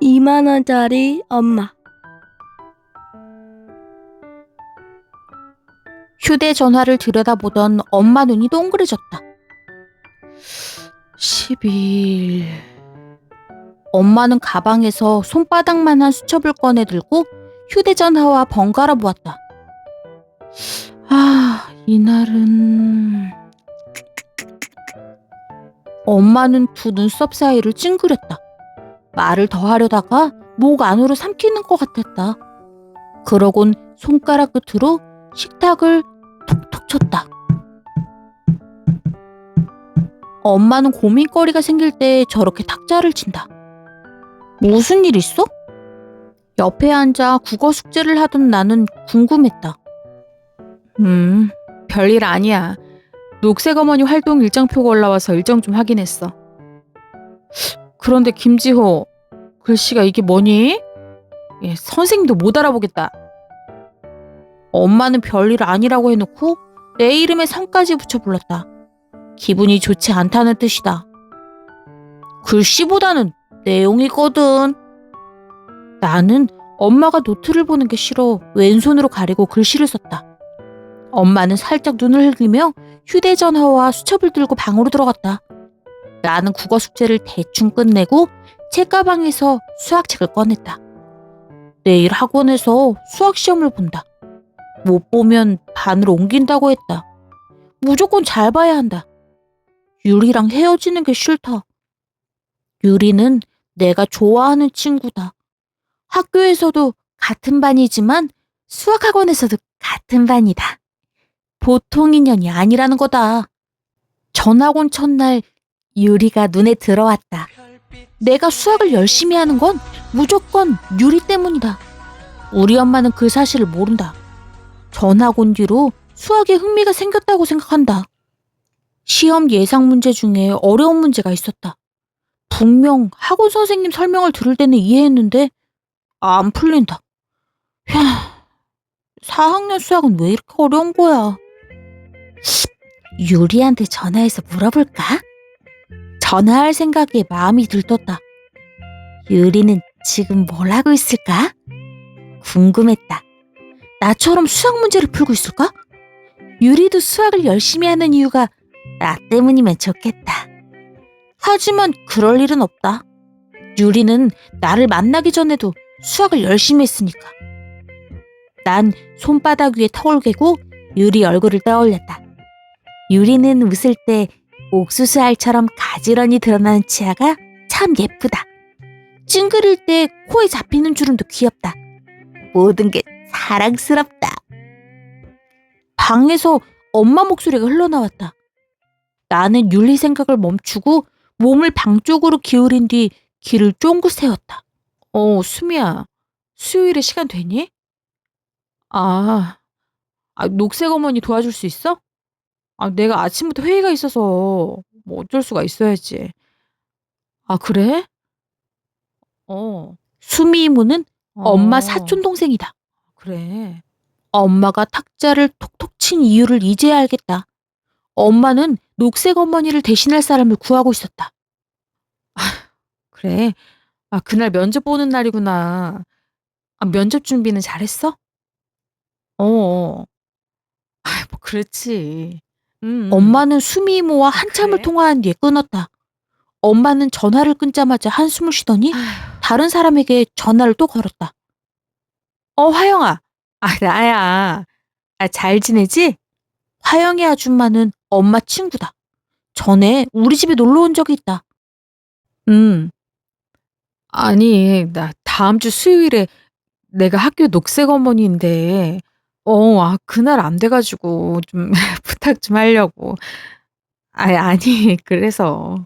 2만 원짜리 엄마. 휴대전화를 들여다보던 엄마 눈이 동그래졌다. 12일. 엄마는 가방에서 손바닥만한 수첩을 꺼내 들고 휴대전화와 번갈아 보았다. 이날은... 엄마는 두 눈썹 사이를 찡그렸다. 말을 더 하려다가 목 안으로 삼키는 것 같았다. 그러곤 손가락 끝으로 식탁을 톡톡 쳤다. 엄마는 고민거리가 생길 때 저렇게 탁자를 친다. 무슨 일 있어? 옆에 앉아 국어 숙제를 하던 나는 궁금했다. 별일 아니야. 녹색 어머니 활동 일정표가 올라와서 일정 좀 확인했어. 그런데 김지호, 글씨가 이게 뭐니? 선생님도 못 알아보겠다. 엄마는 별일 아니라고 해놓고 내 이름에 성까지 붙여 불렀다. 기분이 좋지 않다는 뜻이다. 글씨보다는 내용이거든. 나는 엄마가 노트를 보는 게 싫어 왼손으로 가리고 글씨를 썼다. 엄마는 살짝 눈을 흘리며 휴대전화와 수첩을 들고 방으로 들어갔다. 나는 국어 숙제를 대충 끝내고 책가방에서 수학책을 꺼냈다. 내일 학원에서 수학시험을 본다. 못 보면 반으로 옮긴다고 했다. 무조건 잘 봐야 한다. 유리랑 헤어지는 게 싫다. 유리는 내가 좋아하는 친구다. 학교에서도 같은 반이지만 수학학원에서도 같은 반이다. 보통 인연이 아니라는 거다. 전학온 첫날 유리가 눈에 들어왔다. 내가 수학을 열심히 하는 건 무조건 유리 때문이다. 우리 엄마는 그 사실을 모른다. 전학 온 뒤로 수학에 흥미가 생겼다고 생각한다. 시험 예상 문제 중에 어려운 문제가 있었다. 분명 학원 선생님 설명을 들을 때는 이해했는데 안 풀린다. 4학년 수학은 왜 이렇게 어려운 거야? 유리한테 전화해서 물어볼까? 전화할 생각에 마음이 들떴다. 유리는 지금 뭘 하고 있을까? 궁금했다. 나처럼 수학 문제를 풀고 있을까? 유리도 수학을 열심히 하는 이유가 나 때문이면 좋겠다. 하지만 그럴 일은 없다. 유리는 나를 만나기 전에도 수학을 열심히 했으니까. 난 손바닥 위에 턱을 괴고 유리 얼굴을 떠올렸다. 유리는 웃을 때 옥수수알처럼 가지런히 드러나는 치아가 참 예쁘다. 찡그릴 때 코에 잡히는 주름도 귀엽다. 모든 게 사랑스럽다. 방에서 엄마 목소리가 흘러나왔다. 나는 윤리 생각을 멈추고 몸을 방 쪽으로 기울인 뒤 귀를 쫑긋 세웠다. 수미야, 수요일에 시간 되니? 녹색 어머니 도와줄 수 있어? 내가 아침부터 회의가 있어서 뭐 어쩔 수가 있어야지. 그래? 수미 이모는 엄마 사촌 동생이다. 그래. 엄마가 탁자를 톡톡 친 이유를 이제야 알겠다. 엄마는 녹색 어머니를 대신할 사람을 구하고 있었다. 그래. 그날 면접 보는 날이구나. 면접 준비는 잘했어? 뭐 그렇지. 엄마는 수미 이모와 한참을 그래? 통화한 뒤에 끊었다. 엄마는 전화를 끊자마자 한숨을 쉬더니 다른 사람에게 전화를 또 걸었다. 화영아. 나야. 잘 지내지? 화영이 아줌마는 엄마 친구다. 전에 우리 집에 놀러 온 적이 있다. 아니, 나 다음 주 수요일에 내가 학교 녹색 어머니인데, 그날 안 돼가지고 좀 부탁 좀 하려고. 아니, 그래서.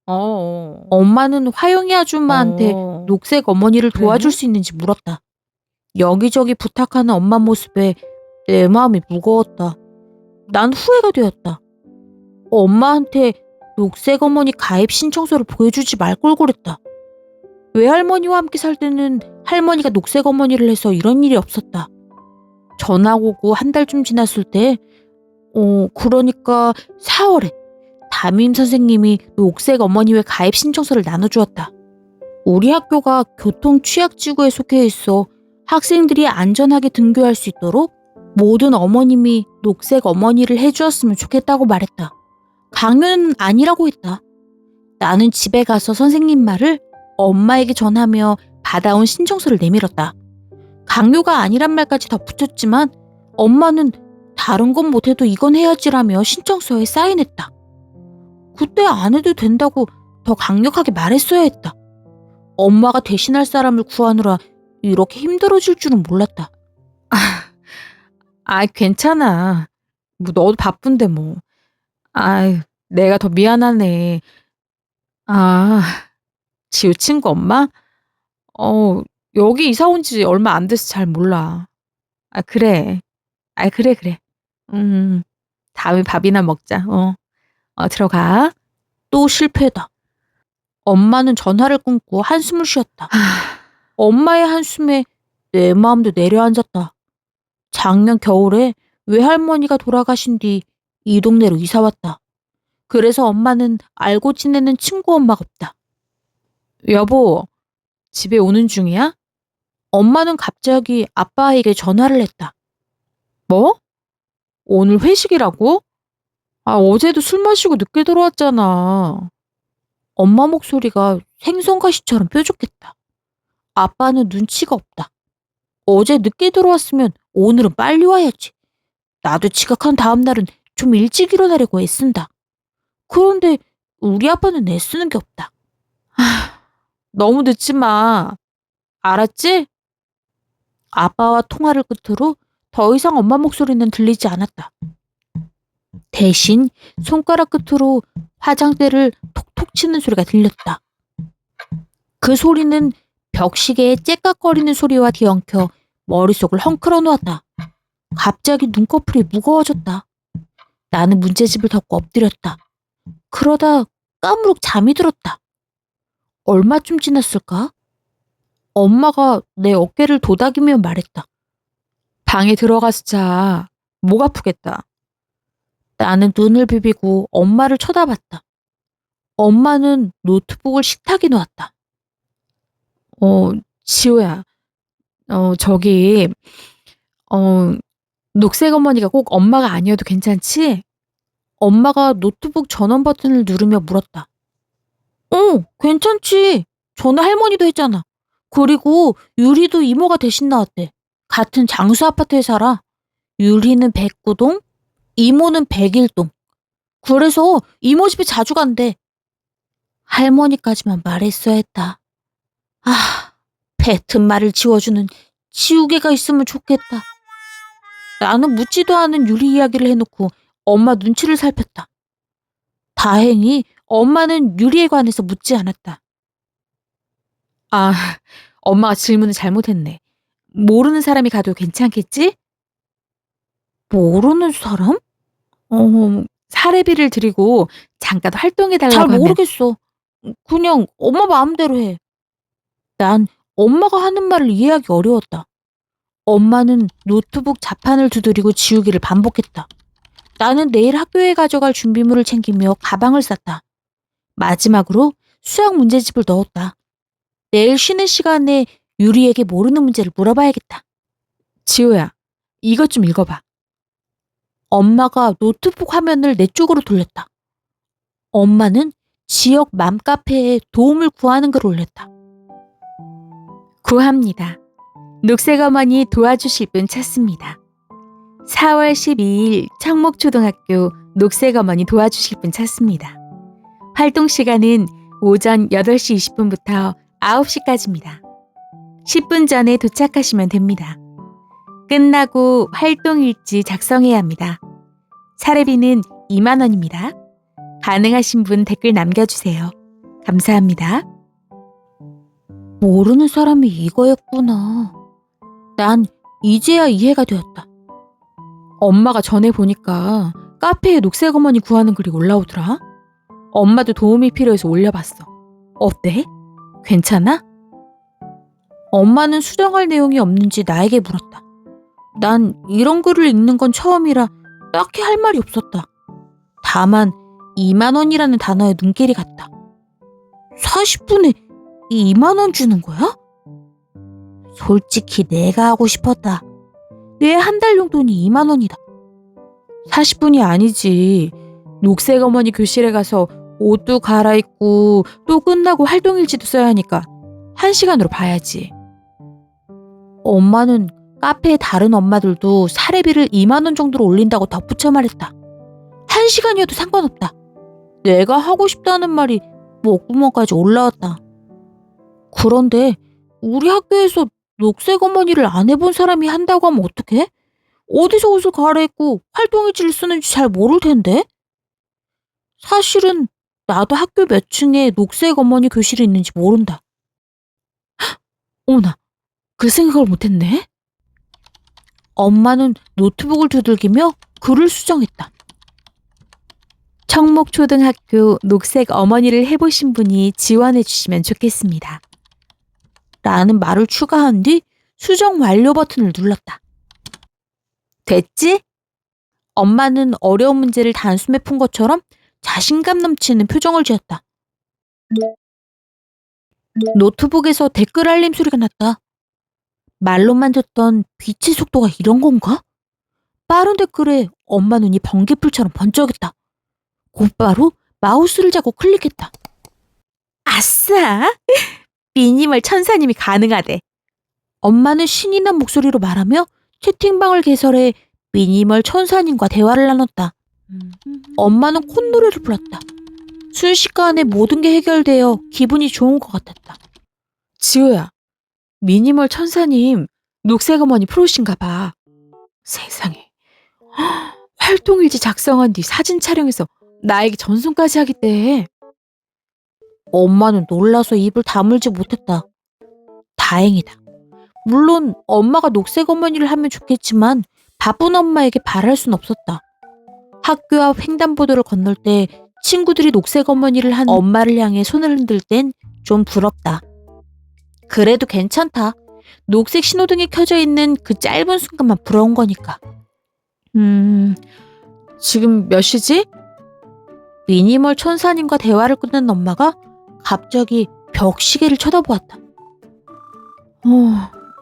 엄마는 화영이 아줌마한테 녹색 어머니를 그래? 도와줄 수 있는지 물었다. 여기저기 부탁하는 엄마 모습에 내 마음이 무거웠다. 난 후회가 되었다. 엄마한테 녹색 어머니 가입 신청서를 보여주지 말 걸 그랬다. 외할머니와 함께 살 때는 할머니가 녹색 어머니를 해서 이런 일이 없었다. 전학 오고 한 달쯤 지났을 때, 그러니까 4월에 담임 선생님이 녹색 어머니회 가입 신청서를 나눠주었다. 우리 학교가 교통 취약지구에 속해 있어 학생들이 안전하게 등교할 수 있도록 모든 어머님이 녹색 어머니를 해주었으면 좋겠다고 말했다. 강요는 아니라고 했다. 나는 집에 가서 선생님 말을 엄마에게 전하며 받아온 신청서를 내밀었다. 강요가 아니란 말까지 덧붙였지만 엄마는 다른 건 못해도 이건 해야지라며 신청서에 사인했다. 그때 안 해도 된다고 더 강력하게 말했어야 했다. 엄마가 대신할 사람을 구하느라 이렇게 힘들어질 줄은 몰랐다. 괜찮아. 뭐 너도 바쁜데 뭐. 내가 더 미안하네. 지우 친구 엄마? 여기 이사 온 지 얼마 안 돼서 잘 몰라. 그래. 그래. 다음에 밥이나 먹자. 들어가. 또 실패다. 엄마는 전화를 끊고 한숨을 쉬었다. 엄마의 한숨에 내 마음도 내려앉았다. 작년 겨울에 외할머니가 돌아가신 뒤 이 동네로 이사 왔다. 그래서 엄마는 알고 지내는 친구 엄마가 없다. 여보, 집에 오는 중이야? 엄마는 갑자기 아빠에게 전화를 했다. 뭐? 오늘 회식이라고? 어제도 술 마시고 늦게 들어왔잖아. 엄마 목소리가 생선가시처럼 뾰족했다. 아빠는 눈치가 없다. 어제 늦게 들어왔으면 오늘은 빨리 와야지. 나도 지각한 다음 날은 좀 일찍 일어나려고 애쓴다. 그런데 우리 아빠는 애쓰는 게 없다. 너무 늦지 마. 알았지? 아빠와 통화를 끝으로 더 이상 엄마 목소리는 들리지 않았다. 대신 손가락 끝으로 화장대를 톡톡 치는 소리가 들렸다. 그 소리는 벽시계의 째깍거리는 소리와 뒤엉켜 머릿속을 헝클어 놓았다. 갑자기 눈꺼풀이 무거워졌다. 나는 문제집을 덮고 엎드렸다. 그러다 까무룩 잠이 들었다. 얼마쯤 지났을까? 엄마가 내 어깨를 도닥이며 말했다. 방에 들어가서 자. 목 아프겠다. 나는 눈을 비비고 엄마를 쳐다봤다. 엄마는 노트북을 식탁에 놓았다. 지호야. 저기, 녹색 어머니가 꼭 엄마가 아니어도 괜찮지? 엄마가 노트북 전원 버튼을 누르며 물었다. 괜찮지. 전에 할머니도 했잖아. 그리고 유리도 이모가 대신 나왔대. 같은 장수 아파트에 살아. 유리는 109동, 이모는 101동. 그래서 이모 집에 자주 간대. 할머니까지만 말했어야 했다. 뱉은 말을 지워주는 지우개가 있으면 좋겠다. 나는 묻지도 않은 유리 이야기를 해놓고 엄마 눈치를 살폈다. 다행히 엄마는 유리에 관해서 묻지 않았다. 엄마가 질문을 잘못했네. 모르는 사람이 가도 괜찮겠지? 모르는 사람? 사례비를 드리고 잠깐 활동해달라고 하면. 잘 모르겠어. 그냥 엄마 마음대로 해. 난 엄마가 하는 말을 이해하기 어려웠다. 엄마는 노트북 자판을 두드리고 지우기를 반복했다. 나는 내일 학교에 가져갈 준비물을 챙기며 가방을 쌌다. 마지막으로 수학 문제집을 넣었다. 내일 쉬는 시간에 유리에게 모르는 문제를 물어봐야겠다. 지호야, 이것 좀 읽어봐. 엄마가 노트북 화면을 내 쪽으로 돌렸다. 엄마는 지역 맘카페에 도움을 구하는 글을 올렸다. 구합니다. 녹색 어머니 도와주실 분 찾습니다. 4월 12일 청목초등학교 녹색 어머니 도와주실 분 찾습니다. 활동 시간은 오전 8시 20분부터 9시까지입니다. 10분 전에 도착하시면 됩니다. 끝나고 활동 일지 작성해야 합니다. 사례비는 2만 원입니다. 가능하신 분 댓글 남겨주세요. 감사합니다. 모르는 사람이 이거였구나. 난 이제야 이해가 되었다. 엄마가 전에 보니까 카페에 녹색 어머니 구하는 글이 올라오더라. 엄마도 도움이 필요해서 올려봤어. 어때? 괜찮아? 엄마는 수정할 내용이 없는지 나에게 물었다. 난 이런 글을 읽는 건 처음이라 딱히 할 말이 없었다. 다만 2만 원이라는 단어에 눈길이 갔다. 40분에 2만 원 주는 거야? 솔직히 내가 하고 싶었다. 내 한 달 용돈이 2만 원이다. 40분이 아니지. 녹색 어머니 교실에 가서 옷도 갈아입고 또 끝나고 활동일지도 써야 하니까 1시간으로 봐야지. 엄마는 카페의 다른 엄마들도 사례비를 2만 원 정도로 올린다고 덧붙여 말했다. 1시간이어도 상관없다. 내가 하고 싶다는 말이 목구멍까지 올라왔다. 그런데 우리 학교에서 녹색 어머니를 안 해본 사람이 한다고 하면 어떡해? 어디서 옷을 갈아입고 활동일지를 쓰는지 잘 모를 텐데? 사실은 나도 학교 몇 층에 녹색 어머니 교실이 있는지 모른다. 어머나, 그 생각을 못했네. 엄마는 노트북을 두들기며 글을 수정했다. 청목초등학교 녹색 어머니를 해보신 분이 지원해 주시면 좋겠습니다. 라는 말을 추가한 뒤 수정 완료 버튼을 눌렀다. 됐지? 엄마는 어려운 문제를 단숨에 푼 것처럼 자신감 넘치는 표정을 지었다. 노트북에서 댓글 알림 소리가 났다. 말로만 듣던 빛의 속도가 이런 건가? 빠른 댓글에 엄마 눈이 번개불처럼 번쩍였다. 곧바로 마우스를 잡고 클릭했다. 아싸! 미니멀 천사님이 가능하대. 엄마는 신이 난 목소리로 말하며 채팅방을 개설해 미니멀 천사님과 대화를 나눴다. 엄마는 콧노래를 불렀다. 순식간에 모든 게 해결되어 기분이 좋은 것 같았다. 지호야, 미니멀 천사님 녹색 어머니 프로신가 봐. 세상에. 활동일지 작성한 뒤 사진 촬영해서 나에게 전송까지 하겠대. 엄마는 놀라서 입을 다물지 못했다. 다행이다. 물론 엄마가 녹색 어머니를 하면 좋겠지만 바쁜 엄마에게 바랄 순 없었다. 학교 앞 횡단보도를 건널 때 친구들이 녹색 어머니를 한 엄마를 향해 손을 흔들 땐 좀 부럽다. 그래도 괜찮다. 녹색 신호등이 켜져 있는 그 짧은 순간만 부러운 거니까. 지금 몇 시지? 미니멀 천사님과 대화를 끝낸 엄마가 갑자기 벽시계를 쳐다보았다.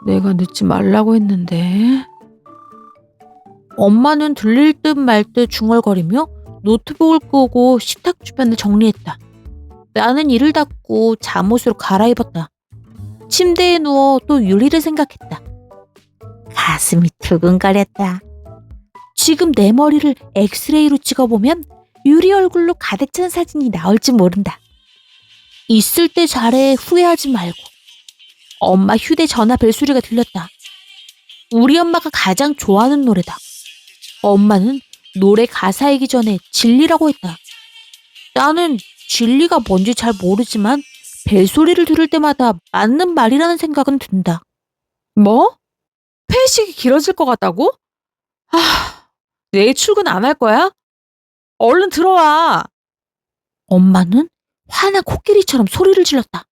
내가 늦지 말라고 했는데. 엄마는 들릴 듯 말 듯 중얼거리며 노트북을 끄고 식탁 주변을 정리했다. 나는 이를 닫고 잠옷으로 갈아입었다. 침대에 누워 또 유리를 생각했다. 가슴이 두근거렸다. 지금 내 머리를 엑스레이로 찍어보면 유리 얼굴로 가득 찬 사진이 나올지 모른다. 있을 때 잘해 후회하지 말고. 엄마 휴대전화 벨소리가 들렸다. 우리 엄마가 가장 좋아하는 노래다. 엄마는 노래 가사이기 전에 진리라고 했다. 나는 진리가 뭔지 잘 모르지만 벨소리를 들을 때마다 맞는 말이라는 생각은 든다. 뭐? 회식이 길어질 것 같다고? 내일 출근 안 할 거야? 얼른 들어와. 엄마는 화난 코끼리처럼 소리를 질렀다.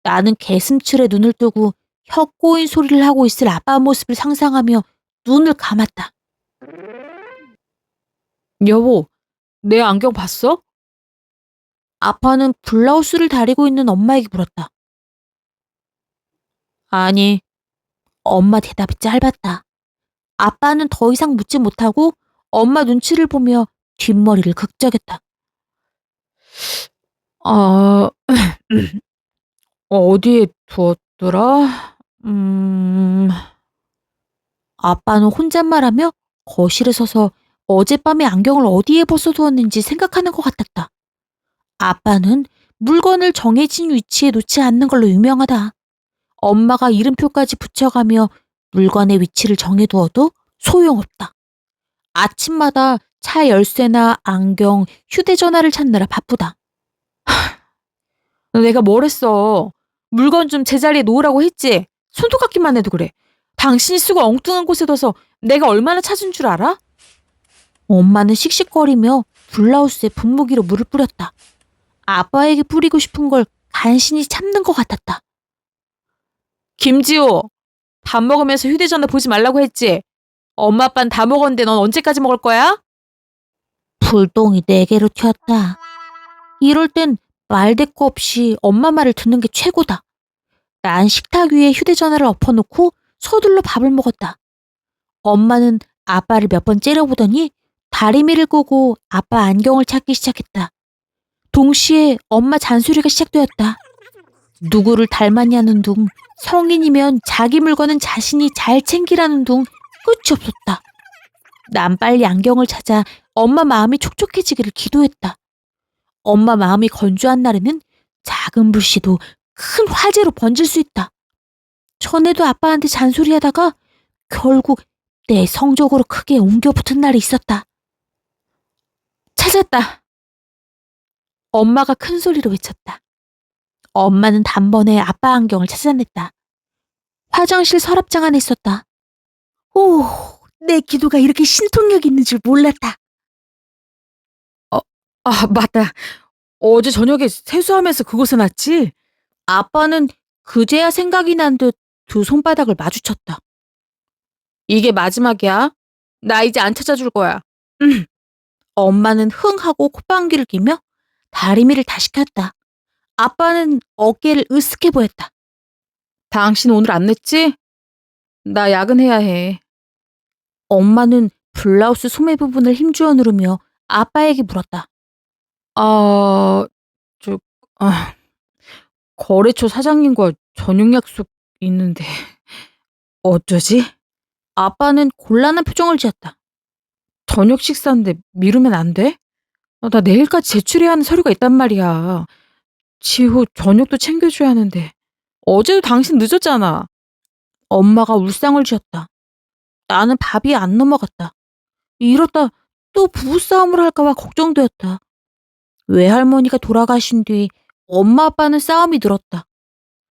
나는 개슴츠레 눈을 뜨고 혀 꼬인 소리를 하고 있을 아빠 모습을 상상하며 눈을 감았다. 여보, 내 안경 봤어? 아빠는 블라우스를 다리고 있는 엄마에게 물었다. 아니. 엄마 대답이 짧았다. 아빠는 더 이상 묻지 못하고 엄마 눈치를 보며 뒷머리를 극적였다. 어디에 두었더라? 아빠는 혼잣말하며 거실에 서서 어젯밤에 안경을 어디에 벗어두었는지 생각하는 것 같았다. 아빠는 물건을 정해진 위치에 놓지 않는 걸로 유명하다. 엄마가 이름표까지 붙여가며 물건의 위치를 정해두어도 소용없다. 아침마다 차 열쇠나 안경, 휴대전화를 찾느라 바쁘다. 내가 뭘 했어? 물건 좀 제자리에 놓으라고 했지? 손톱깎이만 해도 그래. 당신이 쓰고 엉뚱한 곳에 둬서 내가 얼마나 찾은 줄 알아? 엄마는 씩씩거리며 블라우스에 분무기로 물을 뿌렸다. 아빠에게 뿌리고 싶은 걸 간신히 참는 것 같았다. 김지호, 밥 먹으면서 휴대전화 보지 말라고 했지? 엄마 아빠는 다 먹었는데 넌 언제까지 먹을 거야? 불똥이 4개로 튀었다. 이럴 땐 말대꾸 없이 엄마 말을 듣는 게 최고다. 난 식탁 위에 휴대전화를 엎어놓고 서둘러 밥을 먹었다. 엄마는 아빠를 몇 번 째려보더니 다리미를 꼬고 아빠 안경을 찾기 시작했다. 동시에 엄마 잔소리가 시작되었다. 누구를 닮았냐는 둥, 성인이면 자기 물건은 자신이 잘 챙기라는 둥, 끝이 없었다. 난 빨리 안경을 찾아 엄마 마음이 촉촉해지기를 기도했다. 엄마 마음이 건조한 날에는 작은 불씨도 큰 화재로 번질 수 있다. 전에도 아빠한테 잔소리하다가 결국 내 성적으로 크게 옮겨붙은 날이 있었다. 찾았다. 엄마가 큰 소리로 외쳤다. 엄마는 단번에 아빠 안경을 찾아냈다. 화장실 서랍장 안에 있었다. 오, 내 기도가 이렇게 신통력이 있는 줄 몰랐다. 맞다. 어제 저녁에 세수하면서 그곳에 놨지? 아빠는 그제야 생각이 난 듯 두 손바닥을 마주쳤다. 이게 마지막이야. 나 이제 안 찾아줄 거야. 엄마는 흥 하고 콧방귀를 끼며 다리미를 다시 켰다. 아빠는 어깨를 으쓱해 보였다. 당신 오늘 안 냈지? 나 야근해야 해. 엄마는 블라우스 소매 부분을 힘주어 누르며 아빠에게 물었다. 저, 거래처 사장님과 저녁 약속 있는데 어쩌지? 아빠는 곤란한 표정을 지었다. 저녁 식사인데 미루면 안 돼? 나 내일까지 제출해야 하는 서류가 있단 말이야. 지호 저녁도 챙겨줘야 하는데 어제도 당신 늦었잖아. 엄마가 울상을 쥐었다. 나는 밥이 안 넘어갔다. 이러다 또 부부싸움을 할까봐 걱정되었다. 외할머니가 돌아가신 뒤 엄마 아빠는 싸움이 늘었다.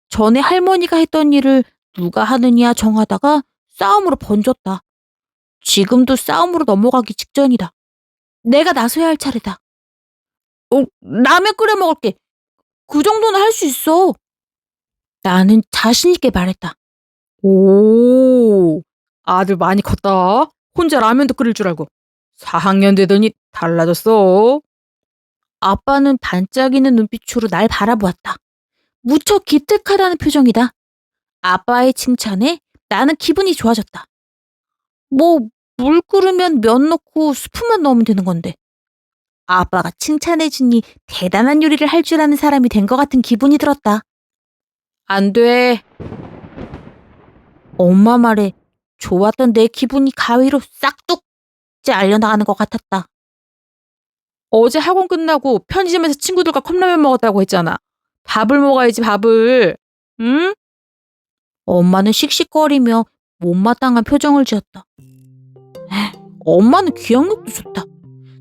전에 할머니가 했던 일을 누가 하느냐 정하다가 싸움으로 번졌다. 지금도 싸움으로 넘어가기 직전이다. 내가 나서야 할 차례다. 라면 끓여 먹을게. 그 정도는 할 수 있어. 나는 자신있게 말했다. 오, 아들 많이 컸다. 혼자 라면도 끓일 줄 알고. 4학년 되더니 달라졌어. 아빠는 반짝이는 눈빛으로 날 바라보았다. 무척 기특하다는 표정이다. 아빠의 칭찬에 나는 기분이 좋아졌다. 물 끓으면 면 넣고 스프만 넣으면 되는 건데. 아빠가 칭찬해주니 대단한 요리를 할 줄 아는 사람이 된 것 같은 기분이 들었다. 안 돼. 엄마 말에 좋았던 내 기분이 가위로 싹둑 잘려나가는 것 같았다. 어제 학원 끝나고 편의점에서 친구들과 컵라면 먹었다고 했잖아. 밥을 먹어야지, 밥을. 응? 엄마는 씩씩거리며 못마땅한 표정을 지었다. 엄마는 기억력도 좋다.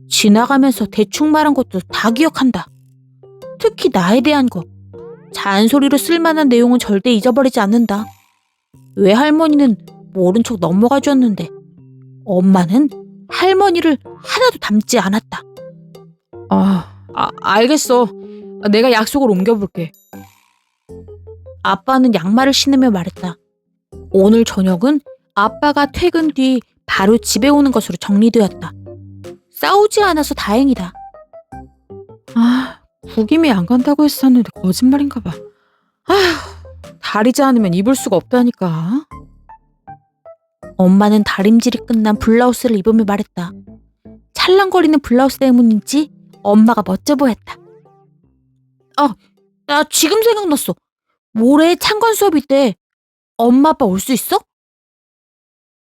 지나가면서 대충 말한 것도 다 기억한다. 특히 나에 대한 것. 잔소리로 쓸만한 내용은 절대 잊어버리지 않는다. 외할머니는 모른 척 넘어가 줬는데 엄마는 할머니를 하나도 닮지 않았다. 알겠어. 내가 약속을 옮겨볼게. 아빠는 양말을 신으며 말했다. 오늘 저녁은 아빠가 퇴근 뒤 바로 집에 오는 것으로 정리되었다. 싸우지 않아서 다행이다. 구김이 안 간다고 했었는데 거짓말인가 봐. 다리지 않으면 입을 수가 없다니까. 엄마는 다림질이 끝난 블라우스를 입으며 말했다. 찰랑거리는 블라우스 때문인지 엄마가 멋져 보였다. 나 지금 생각났어. 모레 창관 수업 있대. 엄마 아빠 올 수 있어?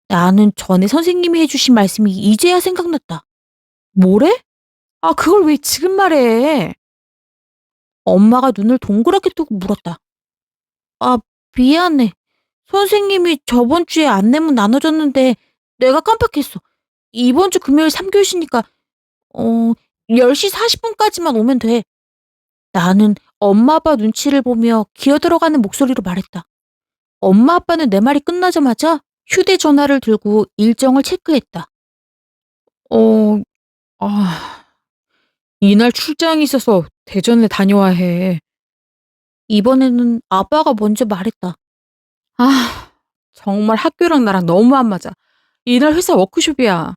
나는 전에 선생님이 해주신 말씀이 이제야 생각났다. 모레? 그걸 왜 지금 말해? 엄마가 눈을 동그랗게 뜨고 물었다. 미안해. 선생님이 저번 주에 안내문 나눠줬는데 내가 깜빡했어. 이번 주 금요일 3교시니까 10시 40분까지만 오면 돼. 나는 엄마 아빠 눈치를 보며 기어들어가는 목소리로 말했다. 엄마 아빠는 내 말이 끝나자마자 휴대전화를 들고 일정을 체크했다. 이날 출장이 있어서 대전에 다녀와야 해. 이번에는 아빠가 먼저 말했다. 정말 학교랑 나랑 너무 안 맞아. 이날 회사 워크숍이야.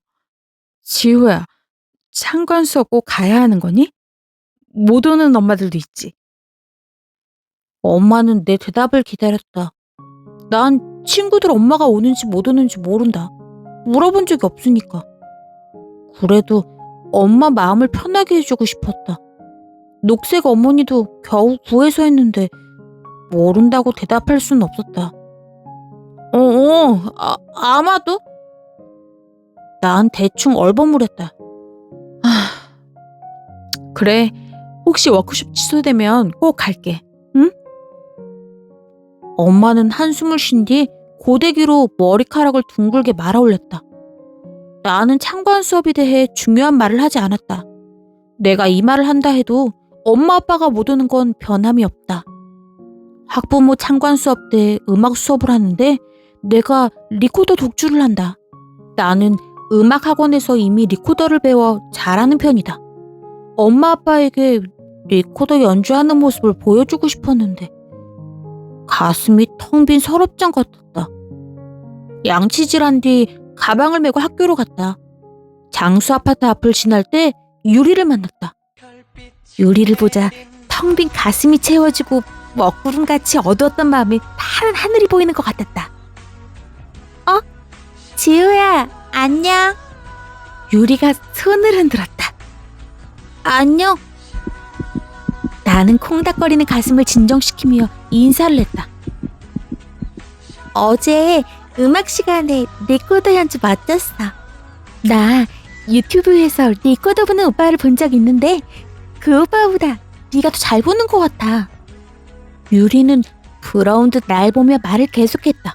지호야, 창관 수업 꼭 가야 하는 거니? 못 오는 엄마들도 있지. 엄마는 내 대답을 기다렸다. 난 친구들 엄마가 오는지 못 오는지 모른다. 물어본 적이 없으니까. 그래도 엄마 마음을 편하게 해주고 싶었다. 녹색 어머니도 겨우 구해서 했는데 모른다고 대답할 수는 없었다. 아마도? 난 대충 얼버무렸다. 그래, 혹시 워크숍 취소되면 꼭 갈게, 응? 엄마는 한숨을 쉰 뒤 고데기로 머리카락을 둥글게 말아 올렸다. 나는 참관 수업에 대해 중요한 말을 하지 않았다. 내가 이 말을 한다 해도 엄마 아빠가 못 오는 건 변함이 없다. 학부모 참관 수업 때 음악 수업을 하는데 내가 리코더 독주를 한다. 나는 음악 학원에서 이미 리코더를 배워 잘하는 편이다. 엄마 아빠에게 리코더 연주하는 모습을 보여주고 싶었는데 가슴이 텅 빈 서랍장 같았다. 양치질한 뒤 가방을 메고 학교로 갔다. 장수 아파트 앞을 지날 때 유리를 만났다. 유리를 보자 텅 빈 가슴이 채워지고 먹구름같이 어두웠던 마음에 파란 하늘이 보이는 것 같았다. 지우야, 안녕. 유리가 손을 흔들었다. 안녕. 나는 콩닥거리는 가슴을 진정시키며 인사를 했다. 어제 음악 시간에 리코더 연주 맡았어. 나 유튜브에서 리코더 부는 오빠를 본 적 있는데 그 오빠보다 네가 더 잘 부는 것 같아. 유리는 부러운 듯 날 보며 말을 계속했다.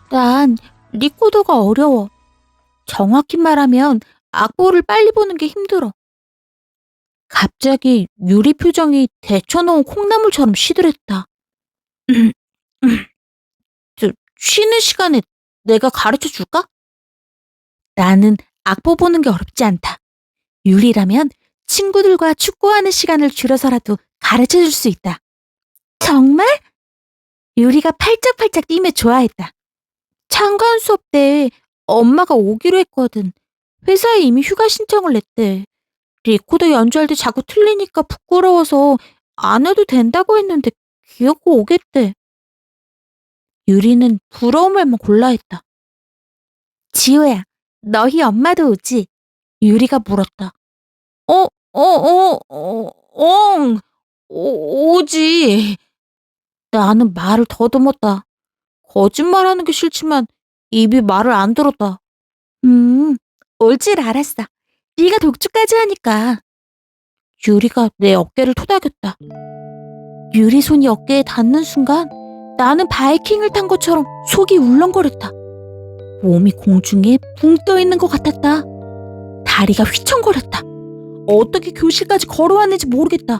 난 리코더가 어려워. 정확히 말하면 악보를 빨리 보는 게 힘들어. 갑자기 유리 표정이 데쳐놓은 콩나물처럼 시들했다. 쉬는 시간에 내가 가르쳐 줄까? 나는 악보 보는 게 어렵지 않다. 유리라면 친구들과 축구하는 시간을 줄여서라도 가르쳐 줄 수 있다. 정말? 유리가 팔짝팔짝 뛰며 좋아했다. 참관 수업 때 엄마가 오기로 했거든. 회사에 이미 휴가 신청을 냈대. 리코더 연주할 때 자꾸 틀리니까 부끄러워서 안 해도 된다고 했는데 귀엽고 오겠대. 유리는 부러운 말만 골라 했다. 지호야, 너희 엄마도 오지? 유리가 물었다. 오지. 나는 말을 더듬었다. 거짓말하는 게 싫지만 입이 말을 안 들었다. 올 줄 알았어. 네가 독주까지 하니까. 유리가 내 어깨를 토닥였다. 유리 손이 어깨에 닿는 순간 나는 바이킹을 탄 것처럼 속이 울렁거렸다. 몸이 공중에 붕 떠 있는 것 같았다. 다리가 휘청거렸다. 어떻게 교실까지 걸어왔는지 모르겠다.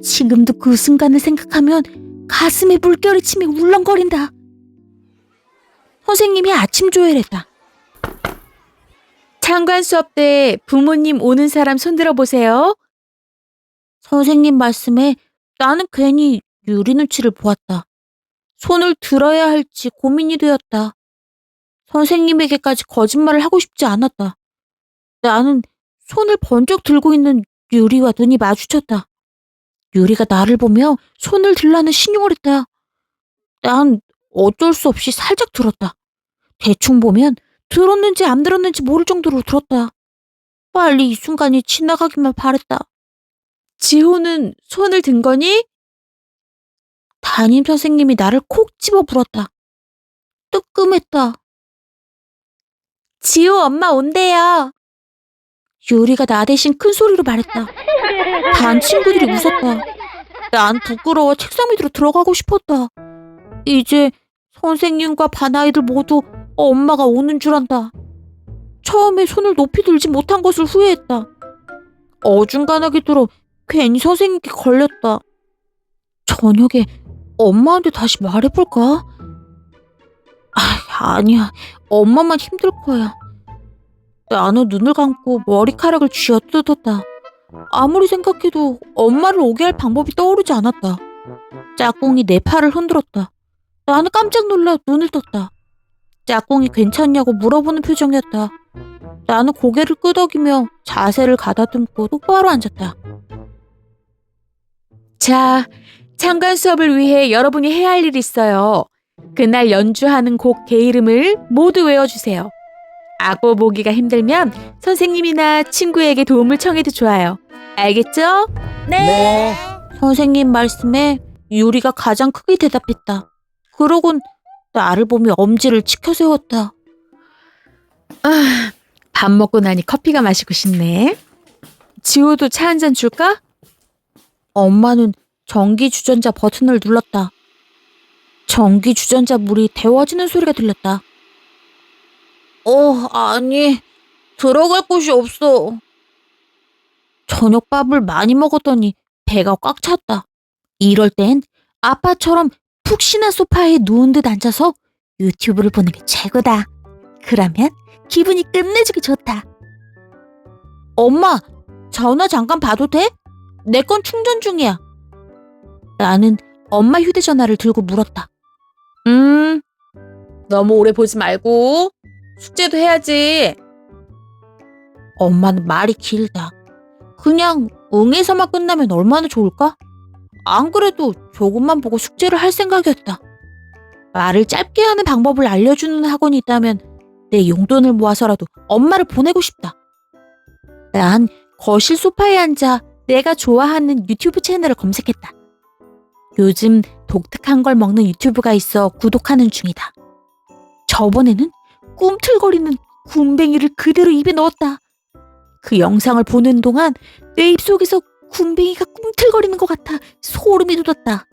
지금도 그 순간을 생각하면 가슴에 물결이 치며 울렁거린다. 선생님이 아침 조회를 했다. 참관 수업 때 부모님 오는 사람 손들어 보세요. 선생님 말씀에 나는 괜히 유리 눈치를 보았다. 손을 들어야 할지 고민이 되었다. 선생님에게까지 거짓말을 하고 싶지 않았다. 나는 손을 번쩍 들고 있는 유리와 눈이 마주쳤다. 유리가 나를 보며 손을 들라는 신용을 했다. 난 어쩔 수 없이 살짝 들었다. 대충 보면 들었는지 안 들었는지 모를 정도로 들었다. 빨리 이 순간이 지나가기만 바랬다. 지호는 손을 든 거니? 담임 선생님이 나를 콕 집어 물었다. 뜨끔했다. 지호 엄마 온대요. 유리가 나 대신 큰 소리로 말했다. 반 친구들이 웃었다. 난 부끄러워 책상 밑으로 들어가고 싶었다. 이제 선생님과 반 아이들 모두 엄마가 오는 줄 안다. 처음에 손을 높이 들지 못한 것을 후회했다. 어중간하게 들어 괜히 선생님께 걸렸다. 저녁에 엄마한테 다시 말해볼까? 아니야. 엄마만 힘들 거야. 나는 눈을 감고 머리카락을 쥐어뜯었다. 아무리 생각해도 엄마를 오게 할 방법이 떠오르지 않았다. 짝꿍이 내 팔을 흔들었다. 나는 깜짝 놀라 눈을 떴다. 짝꿍이 괜찮냐고 물어보는 표정이었다. 나는 고개를 끄덕이며 자세를 가다듬고 똑바로 앉았다. 자, 참관 수업을 위해 여러분이 해야 할 일이 있어요. 그날 연주하는 곡 개 이름을 모두 외워주세요. 악보 보기가 힘들면 선생님이나 친구에게 도움을 청해도 좋아요. 알겠죠? 네. 선생님 말씀에 유리가 가장 크게 대답했다. 그러곤 나를 보며 엄지를 치켜 세웠다. 밥 먹고 나니 커피가 마시고 싶네. 지호도 차 한 잔 줄까? 엄마는 전기 주전자 버튼을 눌렀다. 전기 주전자 물이 데워지는 소리가 들렸다. 아니, 들어갈 곳이 없어. 저녁밥을 많이 먹었더니 배가 꽉 찼다. 이럴 땐 아빠처럼 푹신한 소파에 누운 듯 앉아서 유튜브를 보는 게 최고다. 그러면 기분이 끝내주기 좋다. 엄마, 전화 잠깐 봐도 돼? 내 건 충전 중이야. 나는 엄마 휴대전화를 들고 물었다. 너무 오래 보지 말고 숙제도 해야지. 엄마는 말이 길다. 그냥 응해서만 끝나면 얼마나 좋을까? 안 그래도 조금만 보고 숙제를 할 생각이었다. 말을 짧게 하는 방법을 알려주는 학원이 있다면 내 용돈을 모아서라도 엄마를 보내고 싶다. 난 거실 소파에 앉아 내가 좋아하는 유튜브 채널을 검색했다. 요즘 독특한 걸 먹는 유튜브가 있어 구독하는 중이다. 저번에는 꿈틀거리는 군뱅이를 그대로 입에 넣었다. 그 영상을 보는 동안 내 입속에서 군뱅이가 꿈틀거리는 것 같아 소름이 돋았다.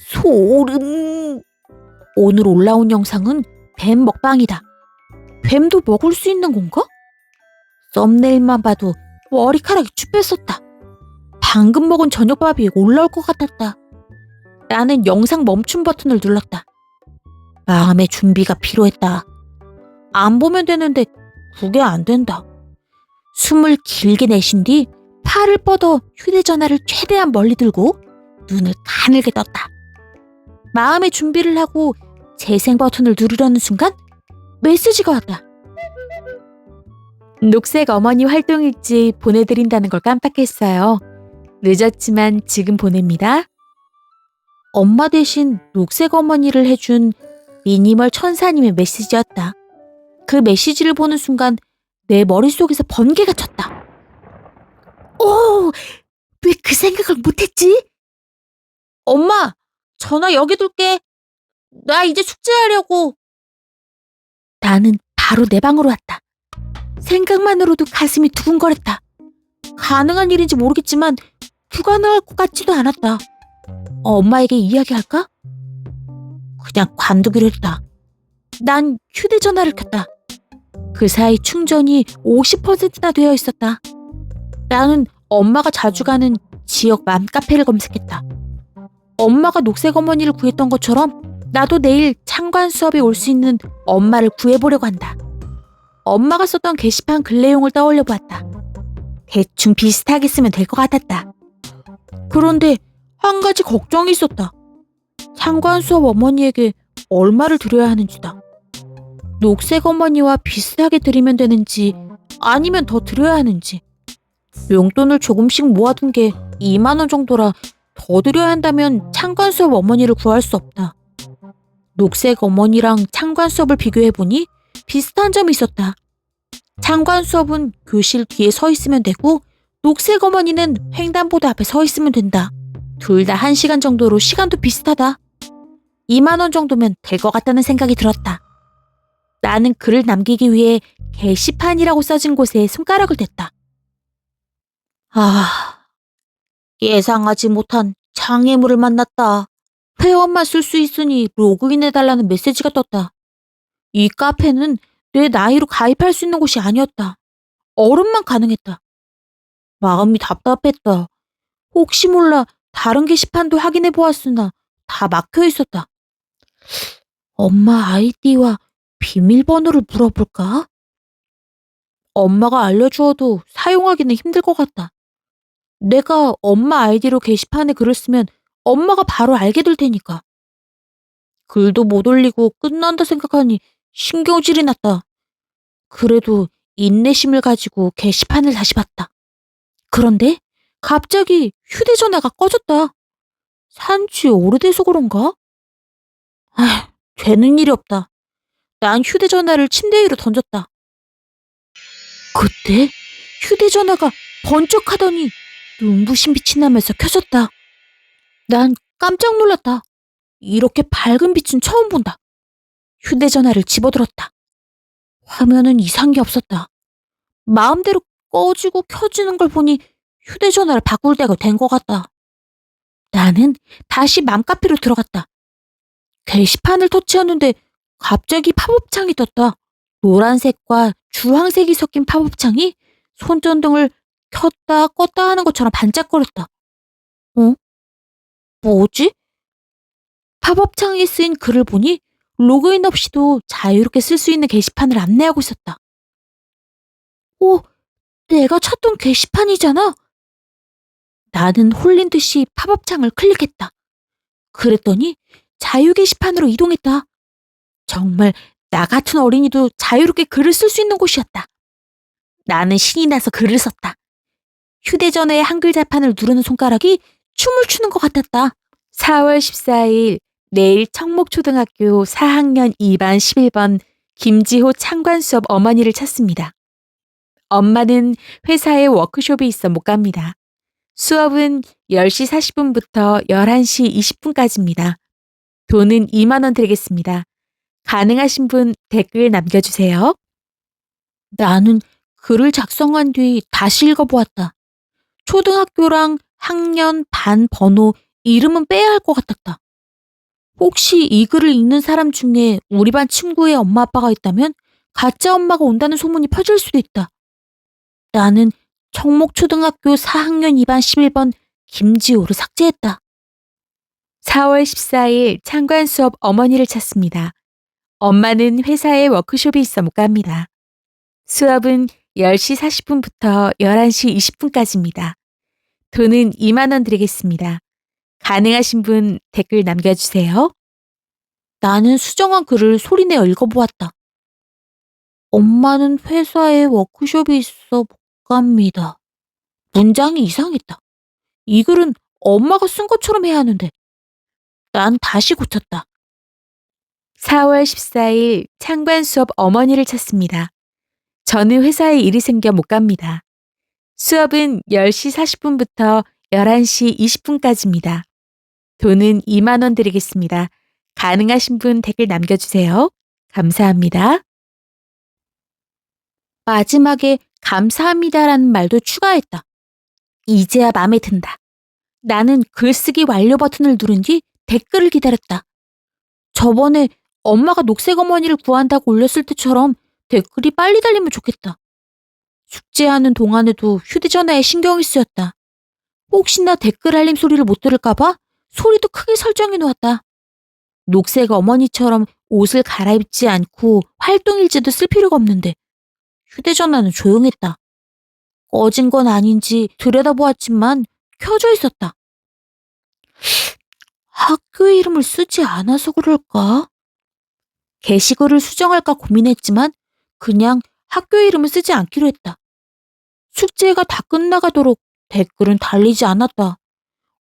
소름. 오늘 올라온 영상은 뱀 먹방이다. 뱀도 먹을 수 있는 건가? 썸네일만 봐도 머리카락이 쭈뼛었다. 방금 먹은 저녁밥이 올라올 것 같았다. 나는 영상 멈춤 버튼을 눌렀다. 마음의 준비가 필요했다. 안 보면 되는데 그게 안 된다. 숨을 길게 내쉰 뒤 팔을 뻗어 휴대전화를 최대한 멀리 들고 눈을 가늘게 떴다. 마음의 준비를 하고 재생 버튼을 누르려는 순간 메시지가 왔다. 녹색 어머니 활동일지 보내드린다는 걸 깜빡했어요. 늦었지만 지금 보냅니다. 엄마 대신 녹색 어머니를 해준 미니멀 천사님의 메시지였다. 그 메시지를 보는 순간 내 머릿속에서 번개가 쳤다. 왜 그 생각을 못했지? 엄마, 전화 여기 둘게. 나 이제 숙제하려고. 나는 바로 내 방으로 왔다. 생각만으로도 가슴이 두근거렸다. 가능한 일인지 모르겠지만 불가능할 것 같지도 않았다. 엄마에게 이야기할까? 그냥 관두기로 했다. 난 휴대전화를 켰다. 그 사이 충전이 50%나 되어 있었다. 나는 엄마가 자주 가는 지역 맘카페를 검색했다. 엄마가 녹색 어머니를 구했던 것처럼 나도 내일 참관 수업에 올 수 있는 엄마를 구해보려고 한다. 엄마가 썼던 게시판 글 내용을 떠올려 보았다. 대충 비슷하게 쓰면 될 것 같았다. 그런데 한 가지 걱정이 있었다. 참관 수업 어머니에게 얼마를 드려야 하는지다. 녹색 어머니와 비슷하게 드리면 되는지 아니면 더 드려야 하는지. 용돈을 조금씩 모아둔 게 2만 원 정도라 더 드려야 한다면 참관 수업 어머니를 구할 수 없다. 녹색 어머니랑 참관 수업을 비교해보니 비슷한 점이 있었다. 참관 수업은 교실 뒤에 서 있으면 되고 녹색 어머니는 횡단보도 앞에 서 있으면 된다. 둘 다 1시간 정도로 시간도 비슷하다. 2만 원 정도면 될 것 같다는 생각이 들었다. 나는 글을 남기기 위해 게시판이라고 써진 곳에 손가락을 댔다. 예상하지 못한 장애물을 만났다. 회원만 쓸 수 있으니 로그인해달라는 메시지가 떴다. 이 카페는 내 나이로 가입할 수 있는 곳이 아니었다. 어른만 가능했다. 마음이 답답했다. 혹시 몰라 다른 게시판도 확인해 보았으나 다 막혀 있었다. 엄마 아이디와 비밀번호를 물어볼까? 엄마가 알려주어도 사용하기는 힘들 것 같다. 내가 엄마 아이디로 게시판에 글을 쓰면 엄마가 바로 알게 될 테니까. 글도 못 올리고 끝난다 생각하니 신경질이 났다. 그래도 인내심을 가지고 게시판을 다시 봤다. 그런데 갑자기 휴대전화가 꺼졌다. 산지 오래돼서 그런가? 아, 되는 일이 없다. 난 휴대전화를 침대 위로 던졌다. 그때 휴대전화가 번쩍하더니 눈부신 빛이 나면서 켜졌다. 난 깜짝 놀랐다. 이렇게 밝은 빛은 처음 본다. 휴대전화를 집어들었다. 화면은 이상이 없었다. 마음대로 꺼지고 켜지는 걸 보니 휴대전화를 바꿀 때가 된 것 같다. 나는 다시 맘카페로 들어갔다. 게시판을 터치하는데 갑자기 팝업창이 떴다. 노란색과 주황색이 섞인 팝업창이 손전등을 켰다 껐다 하는 것처럼 반짝거렸다. 어? 뭐지? 팝업창에 쓰인 글을 보니 로그인 없이도 자유롭게 쓸 수 있는 게시판을 안내하고 있었다. 오, 내가 찾던 게시판이잖아. 나는 홀린 듯이 팝업창을 클릭했다. 그랬더니 자유 게시판으로 이동했다. 정말 나 같은 어린이도 자유롭게 글을 쓸 수 있는 곳이었다. 나는 신이 나서 글을 썼다. 휴대전화의 한글자판을 누르는 손가락이 춤을 추는 것 같았다. 4월 14일 내일 청목초등학교 4학년 2반 11번 김지호 창관 수업 어머니를 찾습니다. 엄마는 회사에 워크숍이 있어 못 갑니다. 수업은 10시 40분부터 11시 20분까지입니다. 돈은 2만 원 드리겠습니다. 가능하신 분 댓글 남겨주세요. 나는 글을 작성한 뒤 다시 읽어보았다. 초등학교랑 학년, 반, 번호, 이름은 빼야 할 것 같았다. 혹시 이 글을 읽는 사람 중에 우리 반 친구의 엄마 아빠가 있다면 가짜 엄마가 온다는 소문이 퍼질 수도 있다. 나는 청목초등학교 4학년 2반 11번 김지호를 삭제했다. 4월 14일 창관 수업 어머니를 찾습니다. 엄마는 회사에 워크숍이 있어 못 갑니다. 수업은 10시 40분부터 11시 20분까지입니다. 돈은 2만 원 드리겠습니다. 가능하신 분 댓글 남겨주세요. 나는 수정한 글을 소리내어 읽어보았다. 엄마는 회사에 워크숍이 있어 못 갑니다. 문장이 이상했다. 이 글은 엄마가 쓴 것처럼 해야 하는데. 난 다시 고쳤다. 4월 14일 창관 수업 어머니를 찾습니다. 저는 회사에 일이 생겨 못 갑니다. 수업은 10시 40분부터 11시 20분까지입니다. 돈은 2만 원 드리겠습니다. 가능하신 분 댓글 남겨주세요. 감사합니다. 마지막에 감사합니다라는 말도 추가했다. 이제야 마음에 든다. 나는 글쓰기 완료 버튼을 누른 뒤 댓글을 기다렸다. 저번에 엄마가 녹색 어머니를 구한다고 올렸을 때처럼 댓글이 빨리 달리면 좋겠다. 숙제하는 동안에도 휴대전화에 신경이 쓰였다. 혹시나 댓글 알림 소리를 못 들을까봐 소리도 크게 설정해 놓았다. 녹색 어머니처럼 옷을 갈아입지 않고 활동일지도 쓸 필요가 없는데 휴대전화는 조용했다. 꺼진 건 아닌지 들여다보았지만 켜져 있었다. 학교 이름을 쓰지 않아서 그럴까? 게시글을 수정할까 고민했지만 그냥 학교 이름을 쓰지 않기로 했다. 숙제가 다 끝나가도록 댓글은 달리지 않았다.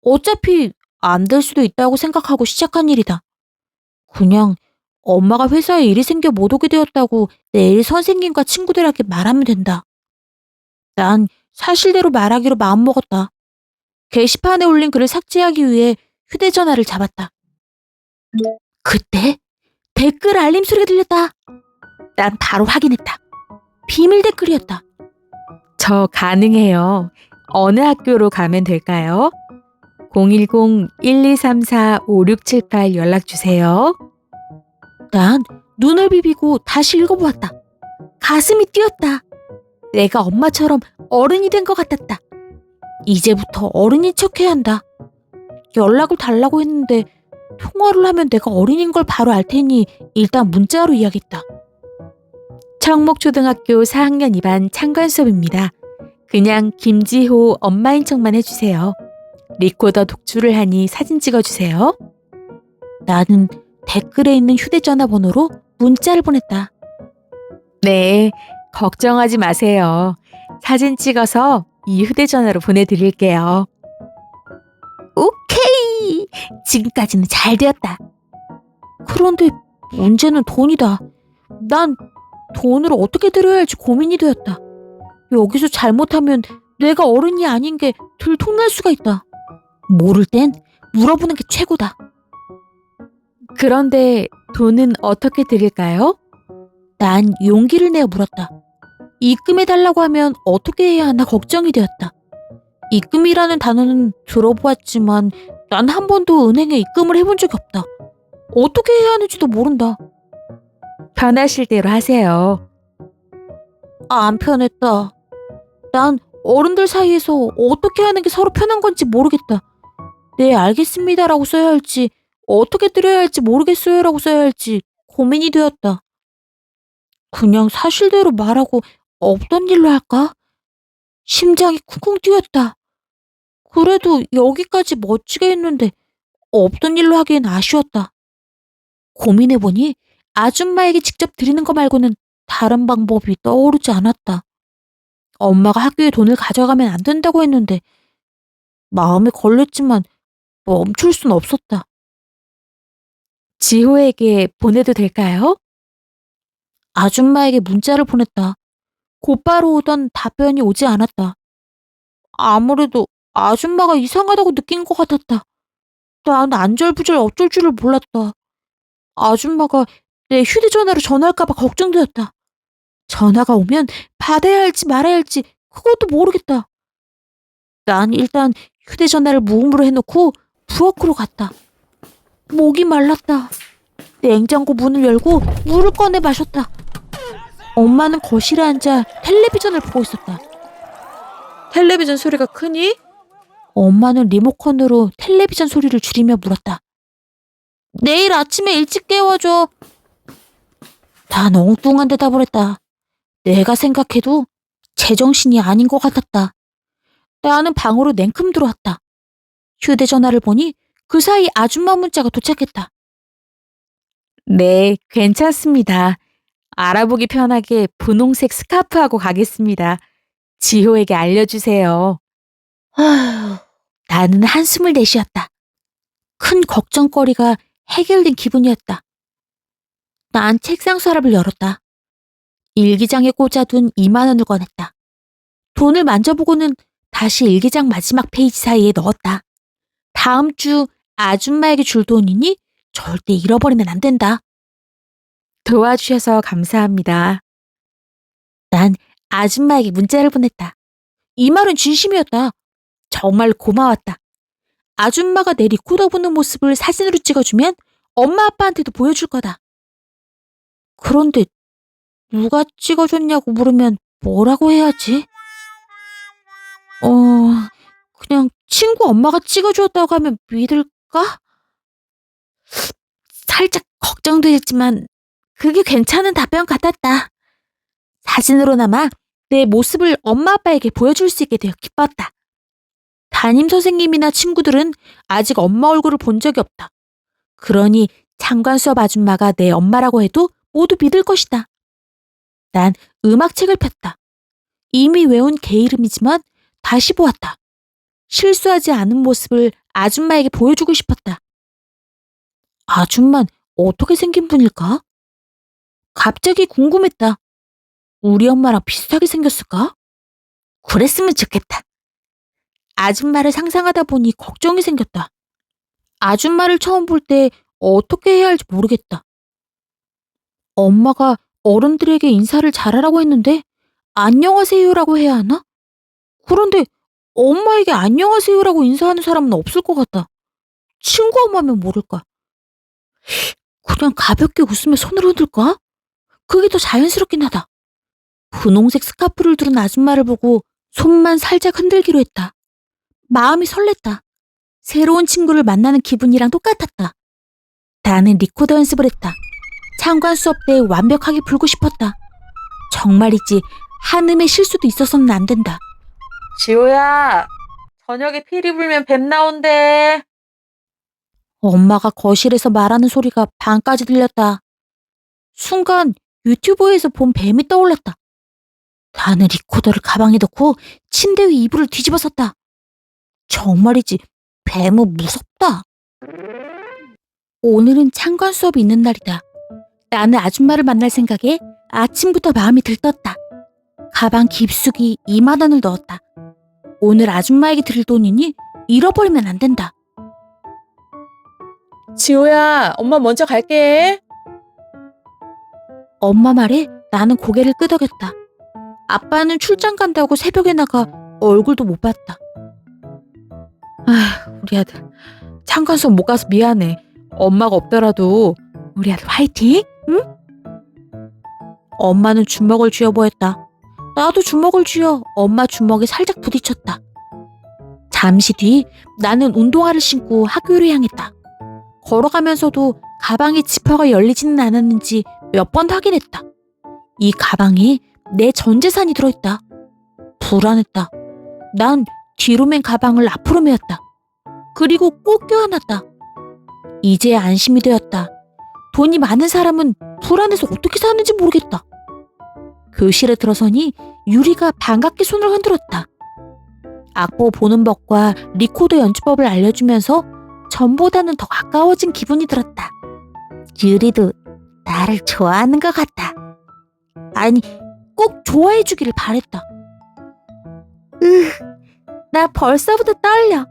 어차피 안 될 수도 있다고 생각하고 시작한 일이다. 그냥 엄마가 회사에 일이 생겨 못 오게 되었다고 내일 선생님과 친구들에게 말하면 된다. 난 사실대로 말하기로 마음먹었다. 게시판에 올린 글을 삭제하기 위해 휴대전화를 잡았다. 그때 댓글 알림 소리가 들렸다. 난 바로 확인했다. 비밀 댓글이었다. 저 가능해요. 어느 학교로 가면 될까요? 010-1234-5678 연락주세요. 난 눈을 비비고 다시 읽어보았다. 가슴이 뛰었다. 내가 엄마처럼 어른이 된 것 같았다. 이제부터 어른인 척해야 한다. 연락을 달라고 했는데 통화를 하면 내가 어린인 걸 바로 알 테니 일단 문자로 이야기했다. 청목초등학교 4학년 2반 창관 수업입니다. 그냥 김지호 엄마인 척만 해주세요. 리코더 독주를 하니 사진 찍어주세요. 나는 댓글에 있는 휴대전화 번호로 문자를 보냈다. 네, 걱정하지 마세요. 사진 찍어서 이 휴대전화로 보내드릴게요. 오케이! 지금까지는 잘 되었다. 그런데 문제는 돈이다. 난 돈을 어떻게 들여야 할지 고민이 되었다. 여기서 잘못하면 내가 어른이 아닌 게 들통날 수가 있다. 모를 땐 물어보는 게 최고다. 그런데 돈은 어떻게 드릴까요? 난 용기를 내어 물었다. 입금해달라고 하면 어떻게 해야 하나 걱정이 되었다. 입금이라는 단어는 들어보았지만 난 한 번도 은행에 입금을 해본 적이 없다. 어떻게 해야 하는지도 모른다. 편하실 대로 하세요. 안 편했다. 난 어른들 사이에서 어떻게 하는 게 서로 편한 건지 모르겠다. 네, 알겠습니다라고 써야 할지, 어떻게 드려야 할지 모르겠어요라고 써야 할지 고민이 되었다. 그냥 사실대로 말하고 없던 일로 할까? 심장이 쿵쿵 뛰었다. 그래도 여기까지 멋지게 했는데 없던 일로 하기엔 아쉬웠다. 고민해보니 아줌마에게 직접 드리는 거 말고는 다른 방법이 떠오르지 않았다. 엄마가 학교에 돈을 가져가면 안 된다고 했는데 마음에 걸렸지만 멈출 순 없었다. 지호에게 보내도 될까요? 아줌마에게 문자를 보냈다. 곧바로 오던 답변이 오지 않았다. 아무래도 아줌마가 이상하다고 느낀 것 같았다. 난 안절부절 어쩔 줄을 몰랐다. 아줌마가 내 휴대전화로 전화할까봐 걱정되었다. 전화가 오면 받아야 할지 말아야 할지 그것도 모르겠다. 난 일단 휴대전화를 무음으로 해놓고 부엌으로 갔다. 목이 말랐다. 냉장고 문을 열고 물을 꺼내 마셨다. 엄마는 거실에 앉아 텔레비전을 보고 있었다. 텔레비전 소리가 크니? 엄마는 리모컨으로 텔레비전 소리를 줄이며 물었다. 내일 아침에 일찍 깨워줘. 난 엉뚱한 대답을 했다. 내가 생각해도 제정신이 아닌 것 같았다. 나는 방으로 냉큼 들어왔다. 휴대전화를 보니 그 사이 아줌마 문자가 도착했다. 네, 괜찮습니다. 알아보기 편하게 분홍색 스카프하고 가겠습니다. 지호에게 알려주세요. 아휴, 나는 한숨을 내쉬었다. 큰 걱정거리가 해결된 기분이었다. 난 책상 서랍을 열었다. 일기장에 꽂아둔 2만 원을 꺼냈다. 돈을 만져보고는 다시 일기장 마지막 페이지 사이에 넣었다. 다음 주 아줌마에게 줄 돈이니 절대 잃어버리면 안 된다. 도와주셔서 감사합니다. 난 아줌마에게 문자를 보냈다. 이 말은 진심이었다. 정말 고마웠다. 아줌마가 내 리코더 부는 모습을 사진으로 찍어주면 엄마 아빠한테도 보여줄 거다. 그런데 누가 찍어줬냐고 물으면 뭐라고 해야지? 그냥 친구 엄마가 찍어주었다고 하면 믿을까? 살짝 걱정도 했지만 그게 괜찮은 답변 같았다. 사진으로나마 내 모습을 엄마 아빠에게 보여줄 수 있게 되어 기뻤다. 담임 선생님이나 친구들은 아직 엄마 얼굴을 본 적이 없다. 그러니 장관 수업 아줌마가 내 엄마라고 해도 모두 믿을 것이다. 난 음악책을 폈다. 이미 외운 개 이름이지만 다시 보았다. 실수하지 않은 모습을 아줌마에게 보여주고 싶었다. 아줌마는 어떻게 생긴 분일까? 갑자기 궁금했다. 우리 엄마랑 비슷하게 생겼을까? 그랬으면 좋겠다. 아줌마를 상상하다 보니 걱정이 생겼다. 아줌마를 처음 볼 때 어떻게 해야 할지 모르겠다. 엄마가 어른들에게 인사를 잘하라고 했는데 안녕하세요라고 해야 하나? 그런데 엄마에게 안녕하세요라고 인사하는 사람은 없을 것 같다. 친구 엄마면 모를까? 그냥 가볍게 웃으며 손을 흔들까? 그게 더 자연스럽긴 하다. 분홍색 스카프를 두른 아줌마를 보고 손만 살짝 흔들기로 했다. 마음이 설렜다. 새로운 친구를 만나는 기분이랑 똑같았다. 나는 리코더 연습을 했다. 창관 수업 때 완벽하게 불고 싶었다. 정말이지 한음의 실수도 있어서는 안 된다. 지호야, 저녁에 피리 불면 뱀 나온대. 엄마가 거실에서 말하는 소리가 방까지 들렸다. 순간 유튜브에서 본 뱀이 떠올랐다. 나는 리코더를 가방에 넣고 침대 위 이불을 뒤집어 썼다. 정말이지 뱀은 무섭다. 오늘은 창관 수업이 있는 날이다. 나는 아줌마를 만날 생각에 아침부터 마음이 들떴다. 가방 깊숙이 2만 원을 넣었다. 오늘 아줌마에게 드릴 돈이니 잃어버리면 안 된다. 지호야, 엄마 먼저 갈게. 엄마 말에 나는 고개를 끄덕였다. 아빠는 출장 간다고 새벽에 나가 얼굴도 못 봤다. 우리 아들 창관 수업 못 가서 미안해. 엄마가 없더라도 우리 아들 화이팅! 응? 엄마는 주먹을 쥐어 보였다. 나도 주먹을 쥐어 엄마 주먹에 살짝 부딪혔다. 잠시 뒤 나는 운동화를 신고 학교를 향했다. 걸어가면서도 가방에 지퍼가 열리지는 않았는지 몇 번 확인했다. 이 가방에 내 전 재산이 들어있다. 불안했다. 난 뒤로 맨 가방을 앞으로 메었다. 그리고 꼭 껴안았다. 이제야 안심이 되었다. 돈이 많은 사람은 불안해서 어떻게 사는지 모르겠다. 교실에 들어서니 유리가 반갑게 손을 흔들었다. 악보 보는 법과 리코더 연주법을 알려주면서 전보다는 더 가까워진 기분이 들었다. 유리도 나를 좋아하는 것 같다. 아니, 꼭 좋아해주기를 바랬다. 나 벌써부터 떨려.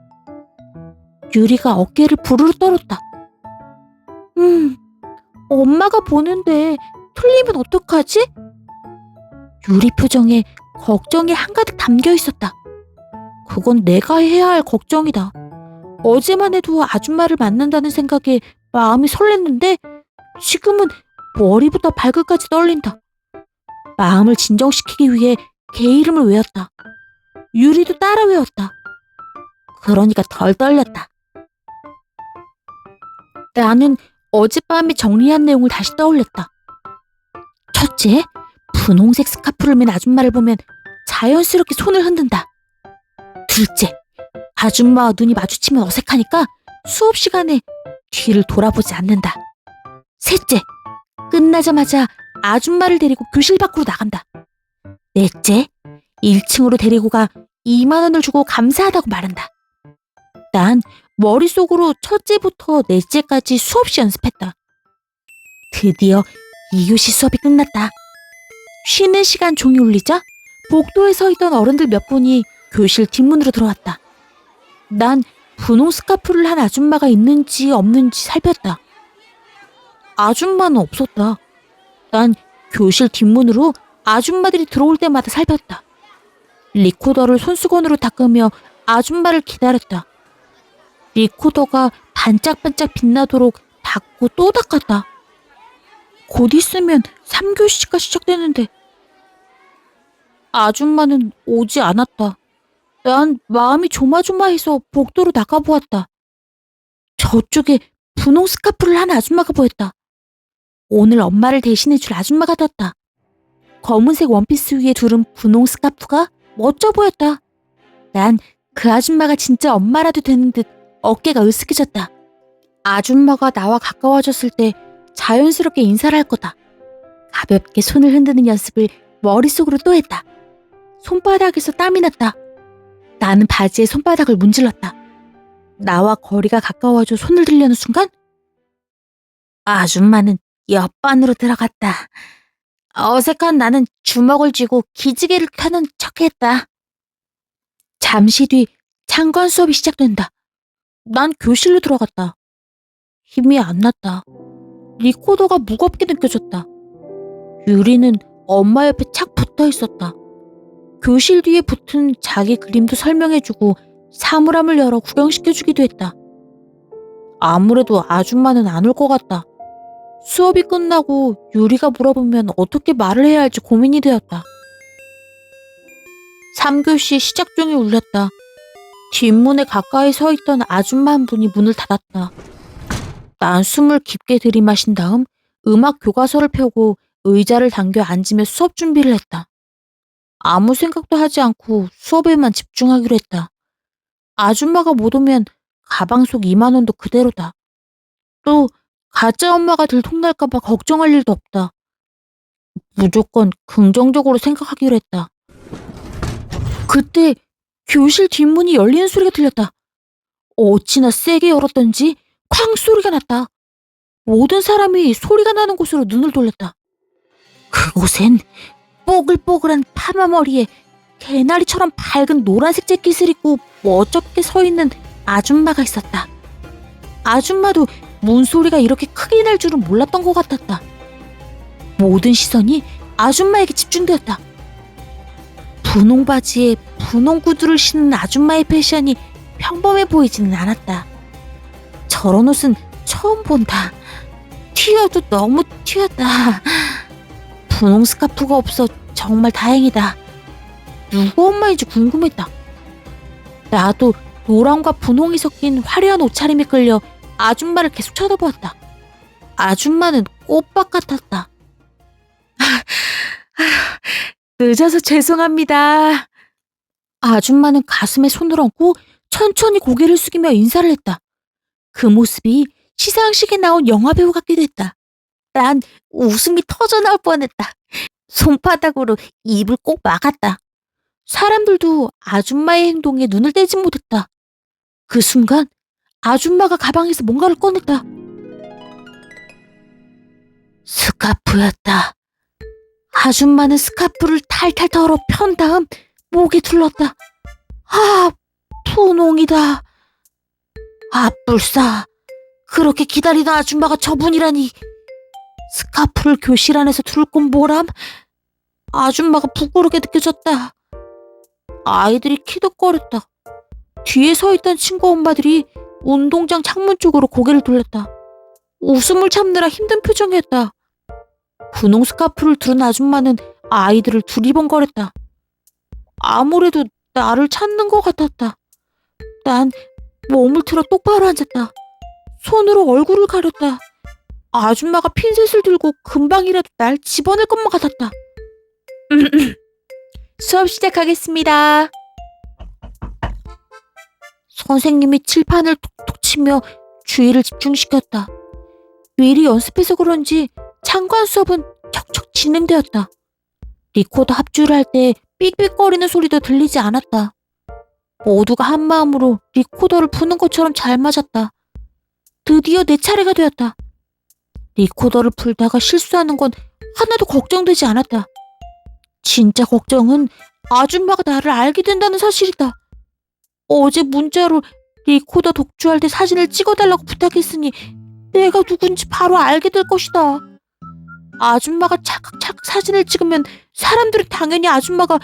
유리가 어깨를 부르르 떨었다. 엄마가 보는데 틀리면 어떡하지? 유리 표정에 걱정이 한가득 담겨 있었다. 그건 내가 해야 할 걱정이다. 어제만 해도 아줌마를 만난다는 생각에 마음이 설렜는데 지금은 머리부터 발끝까지 떨린다. 마음을 진정시키기 위해 걔 이름을 외웠다. 유리도 따라 외웠다. 그러니까 덜 떨렸다. 나는 어젯밤에 정리한 내용을 다시 떠올렸다. 첫째, 분홍색 스카프를 맨 아줌마를 보면 자연스럽게 손을 흔든다. 둘째, 아줌마와 눈이 마주치면 어색하니까 수업 시간에 뒤를 돌아보지 않는다. 셋째, 끝나자마자 아줌마를 데리고 교실 밖으로 나간다. 넷째, 1층으로 데리고 가 2만 원을 주고 감사하다고 말한다. 난 머릿속으로 첫째부터 넷째까지 수없이 연습했다. 드디어 2교시 수업이 끝났다. 쉬는 시간 종이 울리자 복도에 서 있던 어른들 몇 분이 교실 뒷문으로 들어왔다. 난 분홍 스카프를 한 아줌마가 있는지 없는지 살폈다. 아줌마는 없었다. 난 교실 뒷문으로 아줌마들이 들어올 때마다 살폈다. 리코더를 손수건으로 닦으며 아줌마를 기다렸다. 리코더가 반짝반짝 빛나도록 닦고 또 닦았다. 곧 있으면 3교시가 시작되는데 아줌마는 오지 않았다. 난 마음이 조마조마해서 복도로 나가보았다. 저쪽에 분홍 스카프를 한 아줌마가 보였다. 오늘 엄마를 대신해줄 아줌마 같았다. 검은색 원피스 위에 두른 분홍 스카프가 멋져 보였다. 난 그 아줌마가 진짜 엄마라도 되는 듯 어깨가 으쓱해졌다. 아줌마가 나와 가까워졌을 때 자연스럽게 인사를 할 거다. 가볍게 손을 흔드는 연습을 머릿속으로 또 했다. 손바닥에서 땀이 났다. 나는 바지에 손바닥을 문질렀다. 나와 거리가 가까워져 손을 들려는 순간 아줌마는 옆반으로 들어갔다. 어색한 나는 주먹을 쥐고 기지개를 켜는 척했다. 잠시 뒤 창관 수업이 시작된다. 난 교실로 들어갔다. 힘이 안 났다. 리코더가 무겁게 느껴졌다. 유리는 엄마 옆에 착 붙어 있었다. 교실 뒤에 붙은 자기 그림도 설명해주고 사물함을 열어 구경시켜주기도 했다. 아무래도 아줌마는 안 올 것 같다. 수업이 끝나고 유리가 물어보면 어떻게 말을 해야 할지 고민이 되었다. 3교시 시작종이 울렸다. 뒷문에 가까이 서 있던 아줌마 한 분이 문을 닫았다. 난 숨을 깊게 들이마신 다음 음악 교과서를 펴고 의자를 당겨 앉으며 수업 준비를 했다. 아무 생각도 하지 않고 수업에만 집중하기로 했다. 아줌마가 못 오면 가방 속 2만 원도 그대로다. 또 가짜 엄마가 들통날까봐 걱정할 일도 없다. 무조건 긍정적으로 생각하기로 했다. 그때 교실 뒷문이 열리는 소리가 들렸다. 어찌나 세게 열었던지 쾅 소리가 났다. 모든 사람이 소리가 나는 곳으로 눈을 돌렸다. 그곳엔 뽀글뽀글한 파마머리에 개나리처럼 밝은 노란색 재킷을 입고 멋쩍게 서 있는 아줌마가 있었다. 아줌마도 문소리가 이렇게 크게 날 줄은 몰랐던 것 같았다. 모든 시선이 아줌마에게 집중되었다. 분홍 바지에 분홍 구두를 신은 아줌마의 패션이 평범해 보이지는 않았다. 저런 옷은 처음 본다. 튀어도 너무 튀었다. 분홍 스카프가 없어 정말 다행이다. 누구 엄마인지 궁금했다. 나도 노랑과 분홍이 섞인 화려한 옷차림에 끌려 아줌마를 계속 쳐다보았다. 아줌마는 꽃밭 같았다. 늦어서 죄송합니다. 아줌마는 가슴에 손을 얹고 천천히 고개를 숙이며 인사를 했다. 그 모습이 시상식에 나온 영화배우 같기도 했다. 난 웃음이 터져나올 뻔했다. 손바닥으로 입을 꼭 막았다. 사람들도 아줌마의 행동에 눈을 떼지 못했다. 그 순간 아줌마가 가방에서 뭔가를 꺼냈다. 스카프였다. 아줌마는 스카프를 탈탈 털어 편 다음 목에 둘렀다. 아, 분홍이다. 아, 불싸. 그렇게 기다리던 아줌마가 저분이라니. 스카프를 교실 안에서 둘 건 뭐람? 아줌마가 부끄럽게 느껴졌다. 아이들이 키득거렸다. 뒤에 서 있던 친구 엄마들이 운동장 창문 쪽으로 고개를 돌렸다. 웃음을 참느라 힘든 표정이었다. 분홍 스카프를 두른 아줌마는 아이들을 두리번거렸다. 아무래도 나를 찾는 것 같았다. 난 몸을 틀어 똑바로 앉았다. 손으로 얼굴을 가렸다. 아줌마가 핀셋을 들고 금방이라도 날 집어낼 것만 같았다. 수업 시작하겠습니다. 선생님이 칠판을 톡톡 치며 주의를 집중시켰다. 미리 연습해서 그런지 창관 수업은 척척 진행되었다. 리코더 합주를 할 때 삑삑거리는 소리도 들리지 않았다. 모두가 한마음으로 리코더를 부는 것처럼 잘 맞았다. 드디어 내 차례가 되었다. 리코더를 풀다가 실수하는 건 하나도 걱정되지 않았다. 진짜 걱정은 아줌마가 나를 알게 된다는 사실이다. 어제 문자로 리코더 독주할 때 사진을 찍어달라고 부탁했으니 내가 누군지 바로 알게 될 것이다. 아줌마가 찰칵찰칵 사진을 찍으면 사람들은 당연히 아줌마가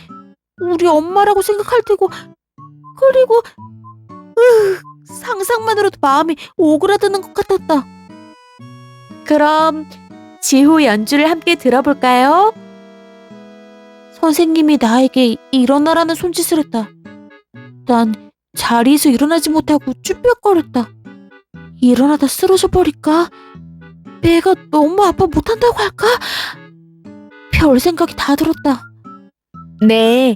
우리 엄마라고 생각할 테고, 그리고 상상만으로도 마음이 오그라드는 것 같았다. 그럼 지호 연주를 함께 들어볼까요? 선생님이 나에게 일어나라는 손짓을 했다. 난 자리에서 일어나지 못하고 쭈뼛거렸다. 일어나다 쓰러져 버릴까? 배가 너무 아파 못한다고 할까? 별 생각이 다 들었다. 네,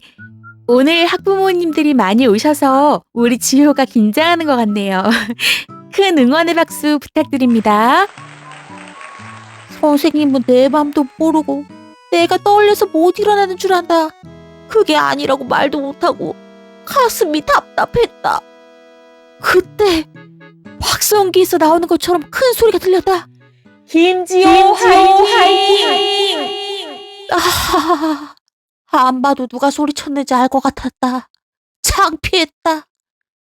오늘 학부모님들이 많이 오셔서 우리 지호가 긴장하는 것 같네요. 큰 응원의 박수 부탁드립니다. 선생님은 내 맘도 모르고 내가 떨려서 못 일어나는 줄 안다. 그게 아니라고 말도 못하고 가슴이 답답했다. 그때 확성기에서 나오는 것처럼 큰 소리가 들렸다. 김지호 화이팅! 아, 안 봐도 누가 소리쳤는지 알 것 같았다. 창피했다.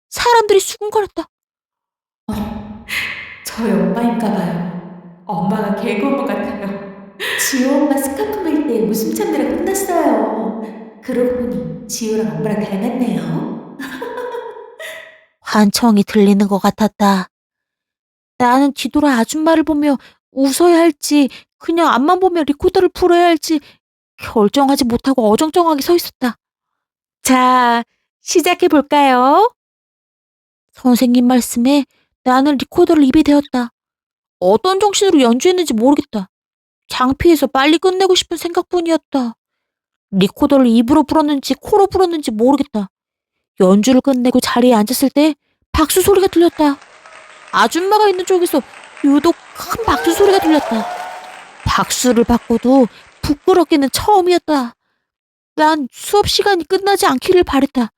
사람들이 수군거렸다. 저희 엄마인가봐요. 엄마가 개그온 것 같아요. 지호 엄마 스카프 밀 때 웃음 참느라 혼났어요. 그러고 보니 지호랑 엄마랑 닮았네요. 환청이 들리는 것 같았다. 나는 뒤돌아 아줌마를 보며 웃어야 할지 그냥 앞만 보며 리코더를 풀어야 할지 결정하지 못하고 어정쩡하게 서 있었다. 자, 시작해 볼까요? 선생님 말씀에 나는 리코더를 입에 대었다. 어떤 정신으로 연주했는지 모르겠다. 창피해서 빨리 끝내고 싶은 생각뿐이었다. 리코더를 입으로 불었는지 코로 불었는지 모르겠다. 연주를 끝내고 자리에 앉았을 때 박수 소리가 들렸다. 아줌마가 있는 쪽에서 유독 큰 박수 소리가 들렸다. 박수를 받고도 부끄럽게는 처음이었다. 난 수업 시간이 끝나지 않기를 바랬다.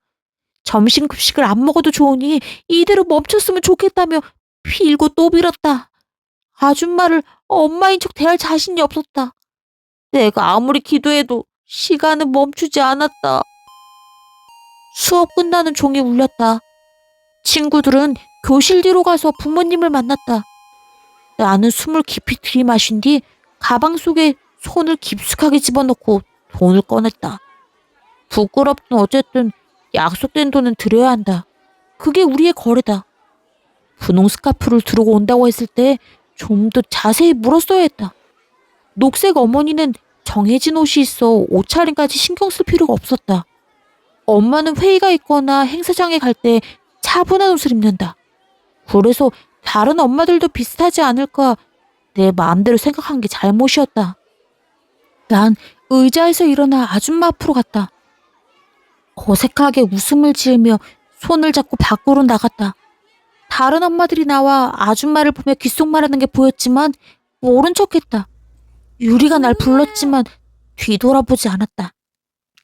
점심 급식을 안 먹어도 좋으니 이대로 멈췄으면 좋겠다며 빌고 또 빌었다. 아줌마를 엄마인 척 대할 자신이 없었다. 내가 아무리 기도해도 시간은 멈추지 않았다. 수업 끝나는 종이 울렸다. 친구들은 교실 뒤로 가서 부모님을 만났다. 나는 숨을 깊이 들이마신 뒤 가방 속에 손을 깊숙하게 집어넣고 돈을 꺼냈다. 부끄럽든 어쨌든 약속된 돈은 드려야 한다. 그게 우리의 거래다. 분홍 스카프를 들고 온다고 했을 때 좀 더 자세히 물었어야 했다. 녹색 어머니는 정해진 옷이 있어 옷차림까지 신경 쓸 필요가 없었다. 엄마는 회의가 있거나 행사장에 갈 때 차분한 옷을 입는다. 그래서 다른 엄마들도 비슷하지 않을까 내 마음대로 생각한 게 잘못이었다. 난 의자에서 일어나 아줌마 앞으로 갔다. 어색하게 웃음을 지으며 손을 잡고 밖으로 나갔다. 다른 엄마들이 나와 아줌마를 보며 귓속말하는 게 보였지만 모른 척했다. 유리가 날 불렀지만 뒤돌아보지 않았다.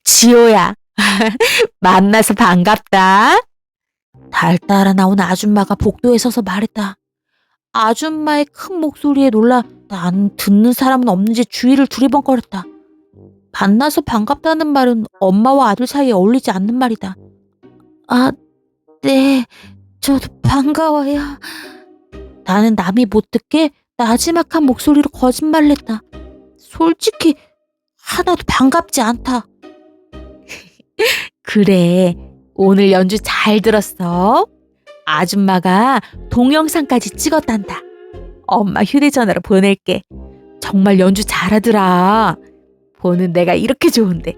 지호야, 만나서 반갑다. 달 따라 나온 아줌마가 복도에 서서 말했다. 아줌마의 큰 목소리에 놀라 난 듣는 사람은 없는지 주위를 두리번거렸다. 만나서 반갑다는 말은 엄마와 아들 사이에 어울리지 않는 말이다. 아, 네, 저도 반가워요. 나는 남이 못 듣게 나지막한 목소리로 거짓말을 했다. 솔직히 하나도 반갑지 않다. 그래, 오늘 연주 잘 들었어. 아줌마가 동영상까지 찍었단다. 엄마 휴대전화로 보낼게. 정말 연주 잘하더라. 보는 내가 이렇게 좋은데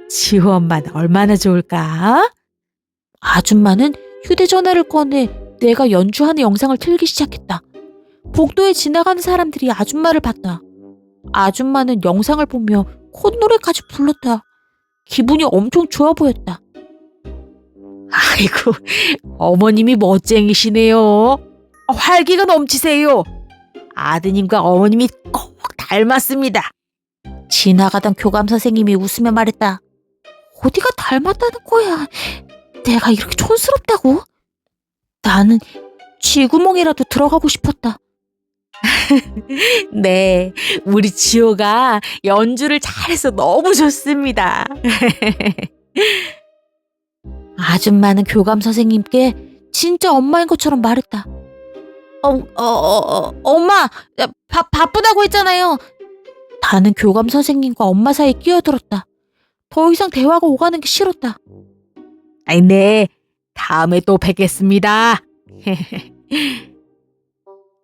지호 엄마는 얼마나 좋을까? 아줌마는 휴대전화를 꺼내 내가 연주하는 영상을 틀기 시작했다. 복도에 지나가는 사람들이 아줌마를 봤다. 아줌마는 영상을 보며 콧노래까지 불렀다. 기분이 엄청 좋아 보였다. 아이고, 어머님이 멋쟁이시네요. 활기가 넘치세요. 아드님과 어머님이 꼭 닮았습니다. 지나가던 교감 선생님이 웃으며 말했다. 어디가 닮았다는 거야? 내가 이렇게 촌스럽다고? 나는 쥐구멍이라도 들어가고 싶었다. 네, 우리 지호가 연주를 잘해서 너무 좋습니다. 아줌마는 교감 선생님께 진짜 엄마인 것처럼 말했다. 엄마, 바쁘다고 했잖아요. 나는 교감 선생님과 엄마 사이에 끼어들었다. 더 이상 대화가 오가는 게 싫었다. 아이, 네, 다음에 또 뵙겠습니다.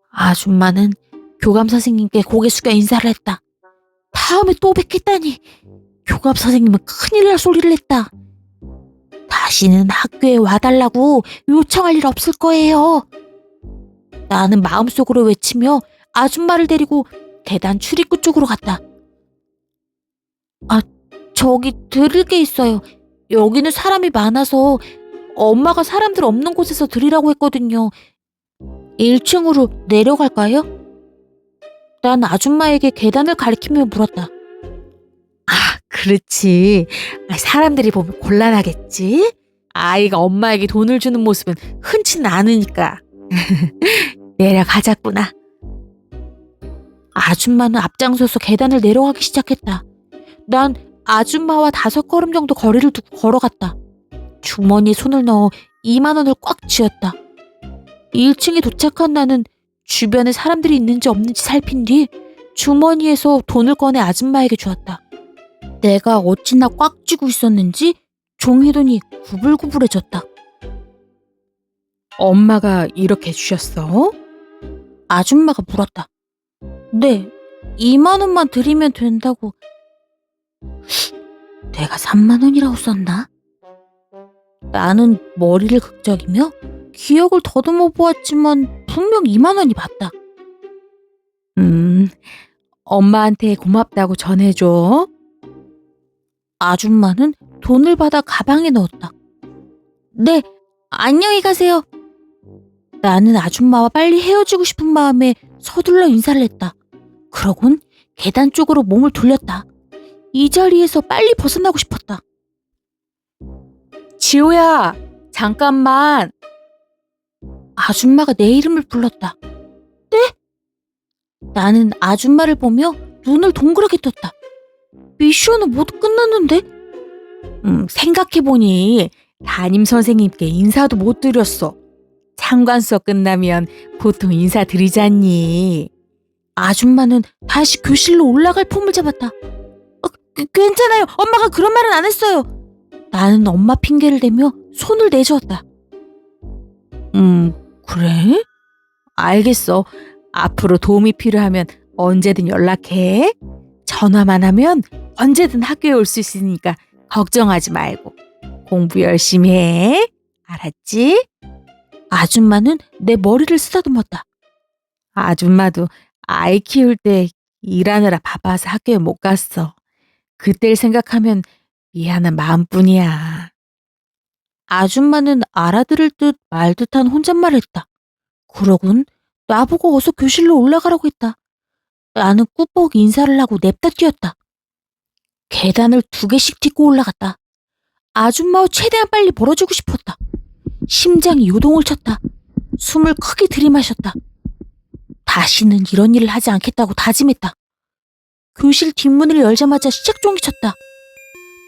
아줌마는 교감 선생님께 고개 숙여 인사를 했다. 다음에 또 뵙겠다니. 교감 선생님은 큰일 날 소리를 했다. 다시는 학교에 와달라고 요청할 일 없을 거예요. 나는 마음속으로 외치며 아줌마를 데리고 계단 출입구 쪽으로 갔다. 아, 저기 드릴 게 있어요. 여기는 사람이 많아서 엄마가 사람들 없는 곳에서 드리라고 했거든요. 1층으로 내려갈까요? 난 아줌마에게 계단을 가리키며 물었다. 아, 그렇지. 사람들이 보면 곤란하겠지? 아이가 엄마에게 돈을 주는 모습은 흔치는 않으니까. 내려가자꾸나. 아줌마는 앞장서서 계단을 내려가기 시작했다. 난 아줌마와 5걸음 정도 거리를 두고 걸어갔다. 주머니에 손을 넣어 2만 원을 꽉 쥐었다. 1층에 도착한 나는 주변에 사람들이 있는지 없는지 살핀 뒤 주머니에서 돈을 꺼내 아줌마에게 주었다. 내가 어찌나 꽉 쥐고 있었는지 종이돈이 구불구불해졌다. 엄마가 이렇게 주셨어? 아줌마가 물었다. 네, 2만 원만 드리면 된다고. 내가 3만 원이라고 썼나? 나는 머리를 극적이며 기억을 더듬어 보았지만 분명 2만 원이 맞다. 엄마한테 고맙다고 전해줘. 아줌마는 돈을 받아 가방에 넣었다. 네, 안녕히 가세요. 나는 아줌마와 빨리 헤어지고 싶은 마음에 서둘러 인사를 했다. 그러곤 계단 쪽으로 몸을 돌렸다. 이 자리에서 빨리 벗어나고 싶었다. 지호야, 잠깐만. 아줌마가 내 이름을 불렀다. 네? 나는 아줌마를 보며 눈을 동그랗게 떴다. 미션은 모두 끝났는데? 생각해보니 담임 선생님께 인사도 못 드렸어. 참관 수업 끝나면 보통 인사드리잖니. 아줌마는 다시 교실로 올라갈 폼을 잡았다. 괜찮아요. 엄마가 그런 말은 안 했어요. 나는 엄마 핑계를 대며 손을 내저었다. 그래? 알겠어. 앞으로 도움이 필요하면 언제든 연락해. 전화만 하면 언제든 학교에 올 수 있으니까 걱정하지 말고 공부 열심히 해. 알았지? 아줌마는 내 머리를 쓰다듬었다. 아줌마도 아이 키울 때 일하느라 바빠서 학교에 못 갔어. 그때를 생각하면 미안한 마음뿐이야. 아줌마는 알아들을 듯 말 듯한 혼잣말을 했다. 그러곤 나보고 어서 교실로 올라가라고 했다. 나는 꾸벅 인사를 하고 냅다 뛰었다. 계단을 2개씩 딛고 올라갔다. 아줌마와 최대한 빨리 멀어지고 싶었다. 심장이 요동을 쳤다. 숨을 크게 들이마셨다. 다시는 이런 일을 하지 않겠다고 다짐했다. 교실 뒷문을 열자마자 시작종이 쳤다.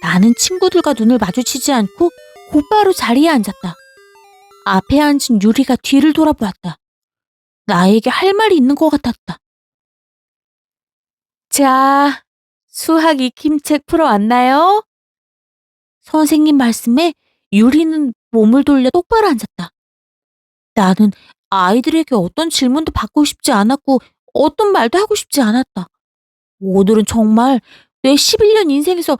나는 친구들과 눈을 마주치지 않고 곧바로 자리에 앉았다. 앞에 앉은 유리가 뒤를 돌아보았다. 나에게 할 말이 있는 것 같았다. 자, 수학 익힘책 풀어왔나요? 선생님 말씀에 유리는 몸을 돌려 똑바로 앉았다. 나는 아이들에게 어떤 질문도 받고 싶지 않았고 어떤 말도 하고 싶지 않았다. 오늘은 정말 내 11년 인생에서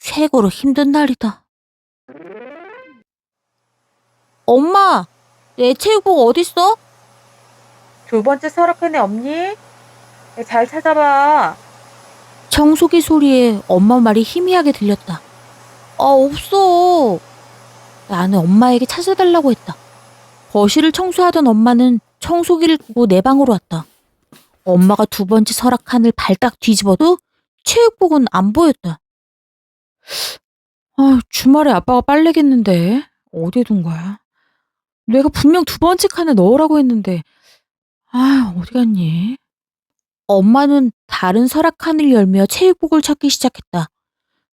최고로 힘든 날이다. 엄마, 내 체육복 어딨어? 2번째 서랍칸에 없니? 잘 찾아봐. 청소기 소리에 엄마 말이 희미하게 들렸다. 없어. 나는 엄마에게 찾아달라고 했다. 거실을 청소하던 엄마는 청소기를 끄고 내 방으로 왔다. 엄마가 2번째 서랍칸을 발딱 뒤집어도 체육복은 안 보였다. 주말에 아빠가 빨래겠는데 어디에 둔 거야? 내가 분명 2번째 칸에 넣으라고 했는데 어디 갔니? 엄마는 다른 서랍칸을 열며 체육복을 찾기 시작했다.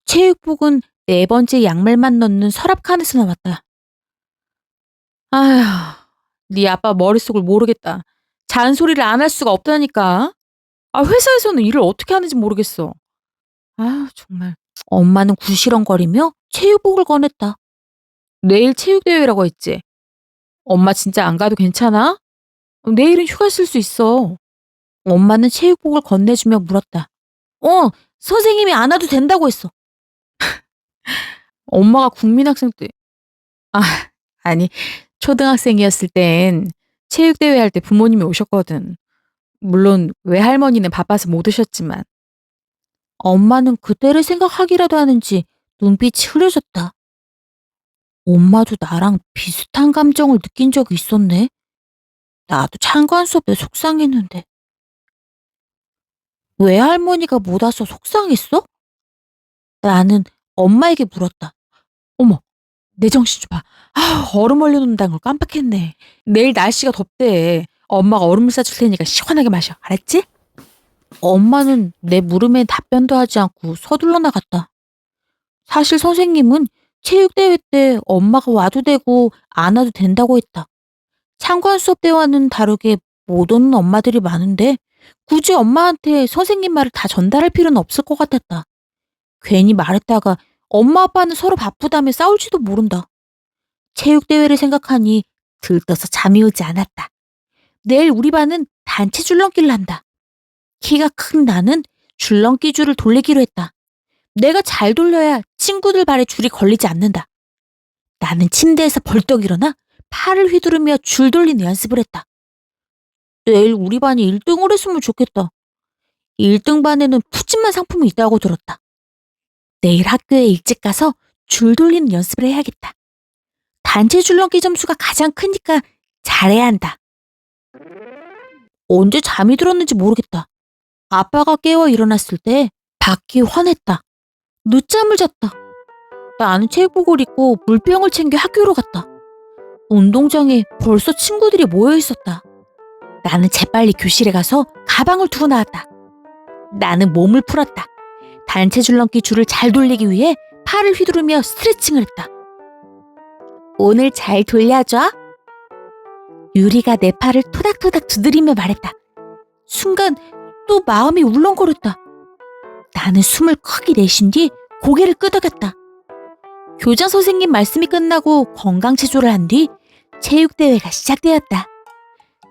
체육복은 4번째 양말만 넣는 서랍칸에서 나왔다. 네 아빠 머릿속을 모르겠다. 잔소리를 안 할 수가 없다니까. 회사에서는 일을 어떻게 하는지 모르겠어. 정말. 엄마는 구시렁거리며 체육복을 꺼냈다. 내일 체육대회라고 했지? 엄마 진짜 안 가도 괜찮아? 내일은 휴가 쓸 수 있어. 엄마는 체육복을 건네주며 물었다. 선생님이 안 와도 된다고 했어. 엄마가 국민학생 때, 아니, 초등학생이었을 땐 체육대회 할 때 부모님이 오셨거든. 물론 외할머니는 바빠서 못 오셨지만. 엄마는 그때를 생각하기라도 하는지 눈빛이 흐려졌다. 엄마도 나랑 비슷한 감정을 느낀 적이 있었네. 나도 참관 수업 때 속상했는데. 외할머니가 못 와서 속상했어? 나는 엄마에게 물었다. 어머, 내 정신 좀 봐. 얼음 얼려놓는다는 걸 깜빡했네. 내일 날씨가 덥대. 엄마가 얼음물 싸줄 테니까 시원하게 마셔. 알았지? 엄마는 내 물음에 답변도 하지 않고 서둘러 나갔다. 사실 선생님은 체육대회 때 엄마가 와도 되고 안 와도 된다고 했다. 참관 수업 때와는 다르게 못 오는 엄마들이 많은데 굳이 엄마한테 선생님 말을 다 전달할 필요는 없을 것 같았다. 괜히 말했다가 엄마 아빠는 서로 바쁘다며 싸울지도 모른다. 체육대회를 생각하니 들떠서 잠이 오지 않았다. 내일 우리 반은 단체 줄넘기를 한다. 키가 큰 나는 줄넘기 줄을 돌리기로 했다. 내가 잘 돌려야 친구들 발에 줄이 걸리지 않는다. 나는 침대에서 벌떡 일어나 팔을 휘두르며 줄 돌리는 연습을 했다. 내일 우리 반이 1등을 했으면 좋겠다. 1등 반에는 푸짐한 상품이 있다고 들었다. 내일 학교에 일찍 가서 줄 돌리는 연습을 해야겠다. 단체 줄넘기 점수가 가장 크니까 잘해야 한다. 언제 잠이 들었는지 모르겠다. 아빠가 깨워 일어났을 때 밖이 환했다. 늦잠을 잤다. 나는 체육복을 입고 물병을 챙겨 학교로 갔다. 운동장에 벌써 친구들이 모여 있었다. 나는 재빨리 교실에 가서 가방을 두고 나왔다. 나는 몸을 풀었다. 단체 줄넘기 줄을 잘 돌리기 위해 팔을 휘두르며 스트레칭을 했다. 오늘 잘 돌려줘. 유리가 내 팔을 토닥토닥 두드리며 말했다. 순간 또 마음이 울렁거렸다. 나는 숨을 크게 내쉰 뒤 고개를 끄덕였다. 교장 선생님 말씀이 끝나고 건강체조를 한 뒤 체육대회가 시작되었다.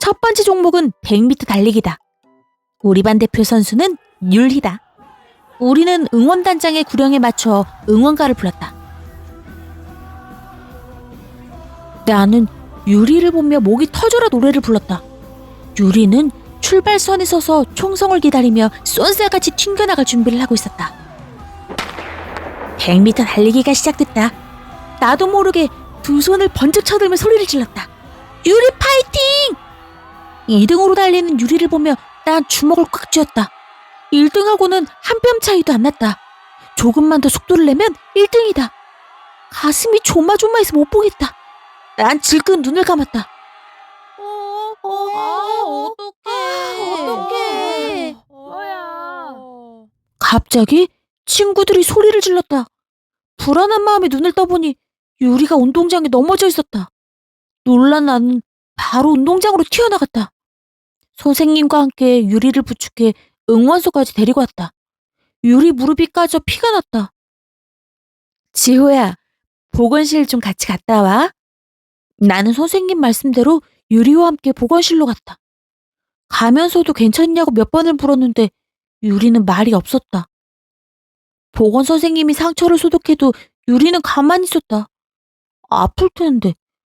첫 번째 종목은 100m 달리기다. 우리 반 대표 선수는 율희다. 우리는 응원단장의 구령에 맞춰 응원가를 불렀다. 나는 유리를 보며 목이 터져라 노래를 불렀다. 유리는 출발선에 서서 총성을 기다리며 쏜살같이 튕겨나갈 준비를 하고 있었다. 100m 달리기가 시작됐다. 나도 모르게 두 손을 번쩍 쳐들며 소리를 질렀다. 유리 파이팅! 2등으로 달리는 유리를 보며 난 주먹을 꽉 쥐었다. 1등하고는 한 뼘 차이도 안 났다. 조금만 더 속도를 내면 1등이다. 가슴이 조마조마해서 못 보겠다. 난 질끈 눈을 감았다. 어떡해. 갑자기 친구들이 소리를 질렀다. 불안한 마음에 눈을 떠보니 유리가 운동장에 넘어져 있었다. 놀란 나는 바로 운동장으로 튀어나갔다. 선생님과 함께 유리를 부축해 응원소까지 데리고 왔다. 유리 무릎이 까져 피가 났다. 지호야, 보건실 좀 같이 갔다 와. 나는 선생님 말씀대로 유리와 함께 보건실로 갔다. 가면서도 괜찮냐고 몇 번을 물었는데 유리는 말이 없었다. 보건 선생님이 상처를 소독해도 유리는 가만히 있었다. 아플 텐데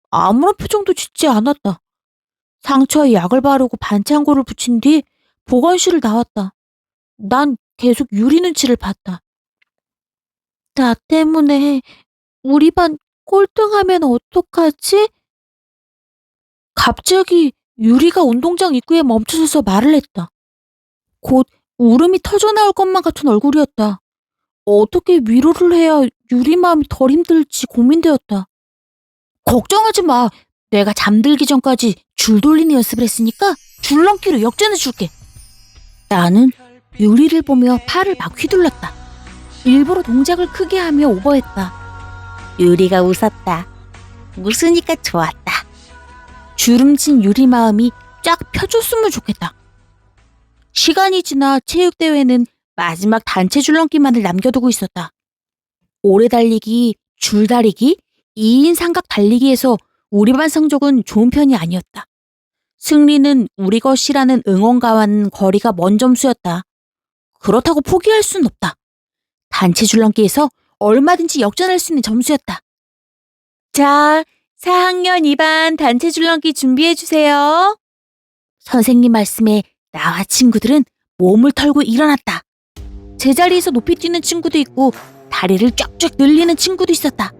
아무런 표정도 짓지 않았다. 상처에 약을 바르고 반창고를 붙인 뒤 보건실을 나왔다. 난 계속 유리 눈치를 봤다. 나 때문에 우리 반 꼴등하면 어떡하지? 갑자기 유리가 운동장 입구에 멈춰서서 말을 했다. 곧 울음이 터져나올 것만 같은 얼굴이었다. 어떻게 위로를 해야 유리 마음이 덜 힘들지 고민되었다. 걱정하지 마. 내가 잠들기 전까지 줄 돌리는 연습을 했으니까 줄넘기로 역전해 줄게. 나는 유리를 보며 팔을 막 휘둘렀다. 일부러 동작을 크게 하며 오버했다. 유리가 웃었다. 웃으니까 좋았다. 주름진 유리 마음이 쫙 펴줬으면 좋겠다. 시간이 지나 체육대회는 마지막 단체 줄넘기만을 남겨두고 있었다. 오래 달리기, 줄다리기, 2인 삼각 달리기에서 우리 반 성적은 좋은 편이 아니었다. 승리는 우리 것이라는 응원가와는 거리가 먼 점수였다. 그렇다고 포기할 순 없다. 단체 줄넘기에서 얼마든지 역전할 수 있는 점수였다. 자, 4학년 2반 단체 줄넘기 준비해주세요. 선생님 말씀에 나와 친구들은 몸을 털고 일어났다. 제자리에서 높이 뛰는 친구도 있고 다리를 쫙쫙 늘리는 친구도 있었다.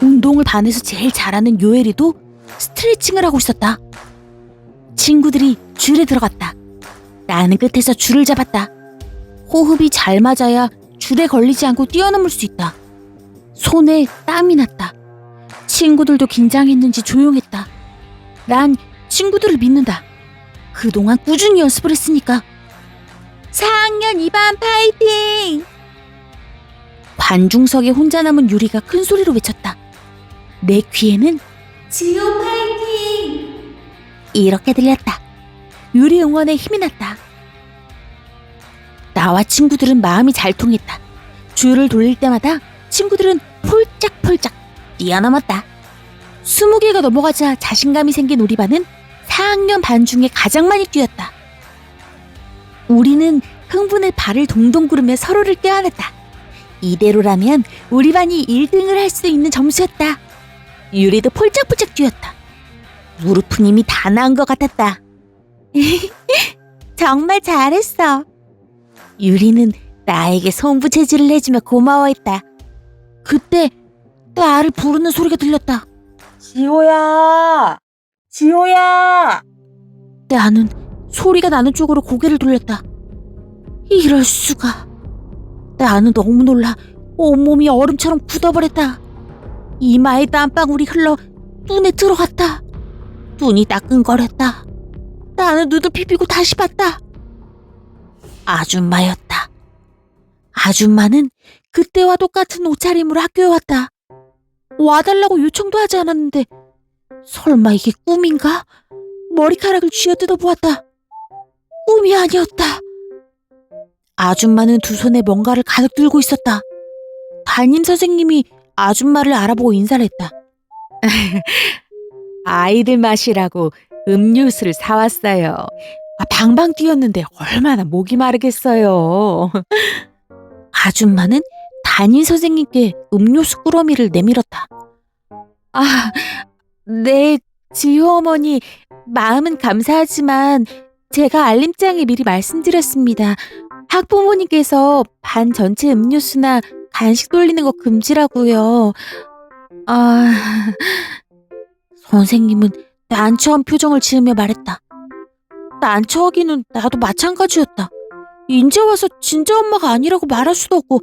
운동을 반에서 제일 잘하는 요엘이도 스트레칭을 하고 있었다. 친구들이 줄에 들어갔다. 나는 끝에서 줄을 잡았다. 호흡이 잘 맞아야 줄에 걸리지 않고 뛰어넘을 수 있다. 손에 땀이 났다. 친구들도 긴장했는지 조용했다. 난 친구들을 믿는다. 그동안 꾸준히 연습을 했으니까. 4학년 2반 파이팅! 관중석에 혼자 남은 유리가 큰 소리로 외쳤다. 내 귀에는 지호 파이팅! 이렇게 들렸다. 유리 응원에 힘이 났다. 나와 친구들은 마음이 잘 통했다. 줄을 돌릴 때마다 친구들은 폴짝폴짝 뛰어넘었다. 20개가 넘어가자 자신감이 생긴 우리 반은 4학년 반 중에 가장 많이 뛰었다. 우리는 흥분해 발을 동동 구르며 서로를 껴안았다. 이대로라면 우리 반이 1등을 할 수 있는 점수였다. 유리도 폴짝폴짝 뛰었다. 무릎은 이미 다 나은 것 같았다. 정말 잘했어. 유리는 나에게 손부채질을 해주며 고마워했다. 그때 나를 부르는 소리가 들렸다. 지호야! 지호야! 나는 소리가 나는 쪽으로 고개를 돌렸다. 이럴 수가. 나는 너무 놀라 온몸이 얼음처럼 굳어버렸다. 이마에 땀방울이 흘러 눈에 들어갔다. 눈이 따끔거렸다. 나는 눈을 비비고 다시 봤다. 아줌마였다. 아줌마는 그때와 똑같은 옷차림으로 학교에 왔다. 와달라고 요청도 하지 않았는데 설마 이게 꿈인가? 머리카락을 쥐어뜯어 보았다. 꿈이 아니었다. 아줌마는 두 손에 뭔가를 가득 들고 있었다. 담임 선생님이 아줌마를 알아보고 인사를 했다. 아이들 마시라고 음료수를 사왔어요. 방방 뛰었는데 얼마나 목이 마르겠어요. 아줌마는 담임 선생님께 음료수 꾸러미를 내밀었다. 아, 네, 지효 어머니, 마음은 감사하지만 제가 알림장에 미리 말씀드렸습니다. 학부모님께서 반 전체 음료수나 간식 돌리는 거 금지라고요. 선생님은 난처한 표정을 지으며 말했다. 난처하기는 나도 마찬가지였다. 인제 와서 진짜 엄마가 아니라고 말할 수도 없고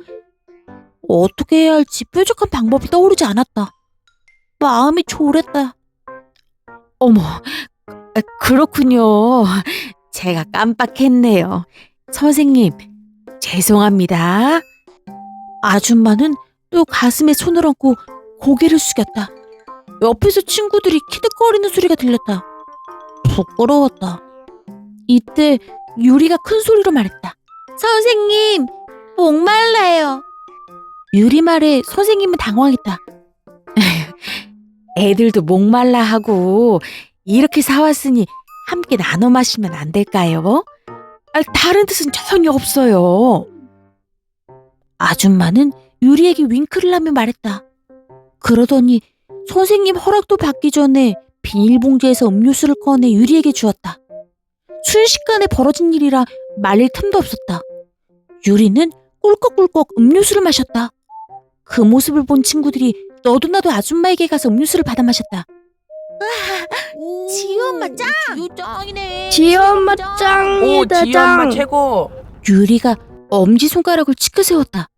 어떻게 해야 할지 뾰족한 방법이 떠오르지 않았다. 마음이 졸했다. 어머, 그렇군요. 제가 깜빡했네요. 선생님, 죄송합니다. 아줌마는 또 가슴에 손을 얹고 고개를 숙였다. 옆에서 친구들이 키득거리는 소리가 들렸다. 부끄러웠다. 이때 유리가 큰 소리로 말했다. 선생님, 목말라요. 유리 말에 선생님은 당황했다. 애들도 목말라 하고 이렇게 사왔으니 함께 나눠 마시면 안 될까요? 다른 뜻은 전혀 없어요. 아줌마는 유리에게 윙크를 하며 말했다. 그러더니 선생님 허락도 받기 전에 비닐봉지에서 음료수를 꺼내 유리에게 주었다. 순식간에 벌어진 일이라 말릴 틈도 없었다. 유리는 꿀꺽꿀꺽 음료수를 마셨다. 그 모습을 본 친구들이 너도나도 아줌마에게 가서 음료수를 받아 마셨다. 지효 엄마 짱! 지효 짱이네. 지효 엄마 짱이다, 지효 엄마 짱. 최고. 유리가 엄지손가락을 치켜 세웠다.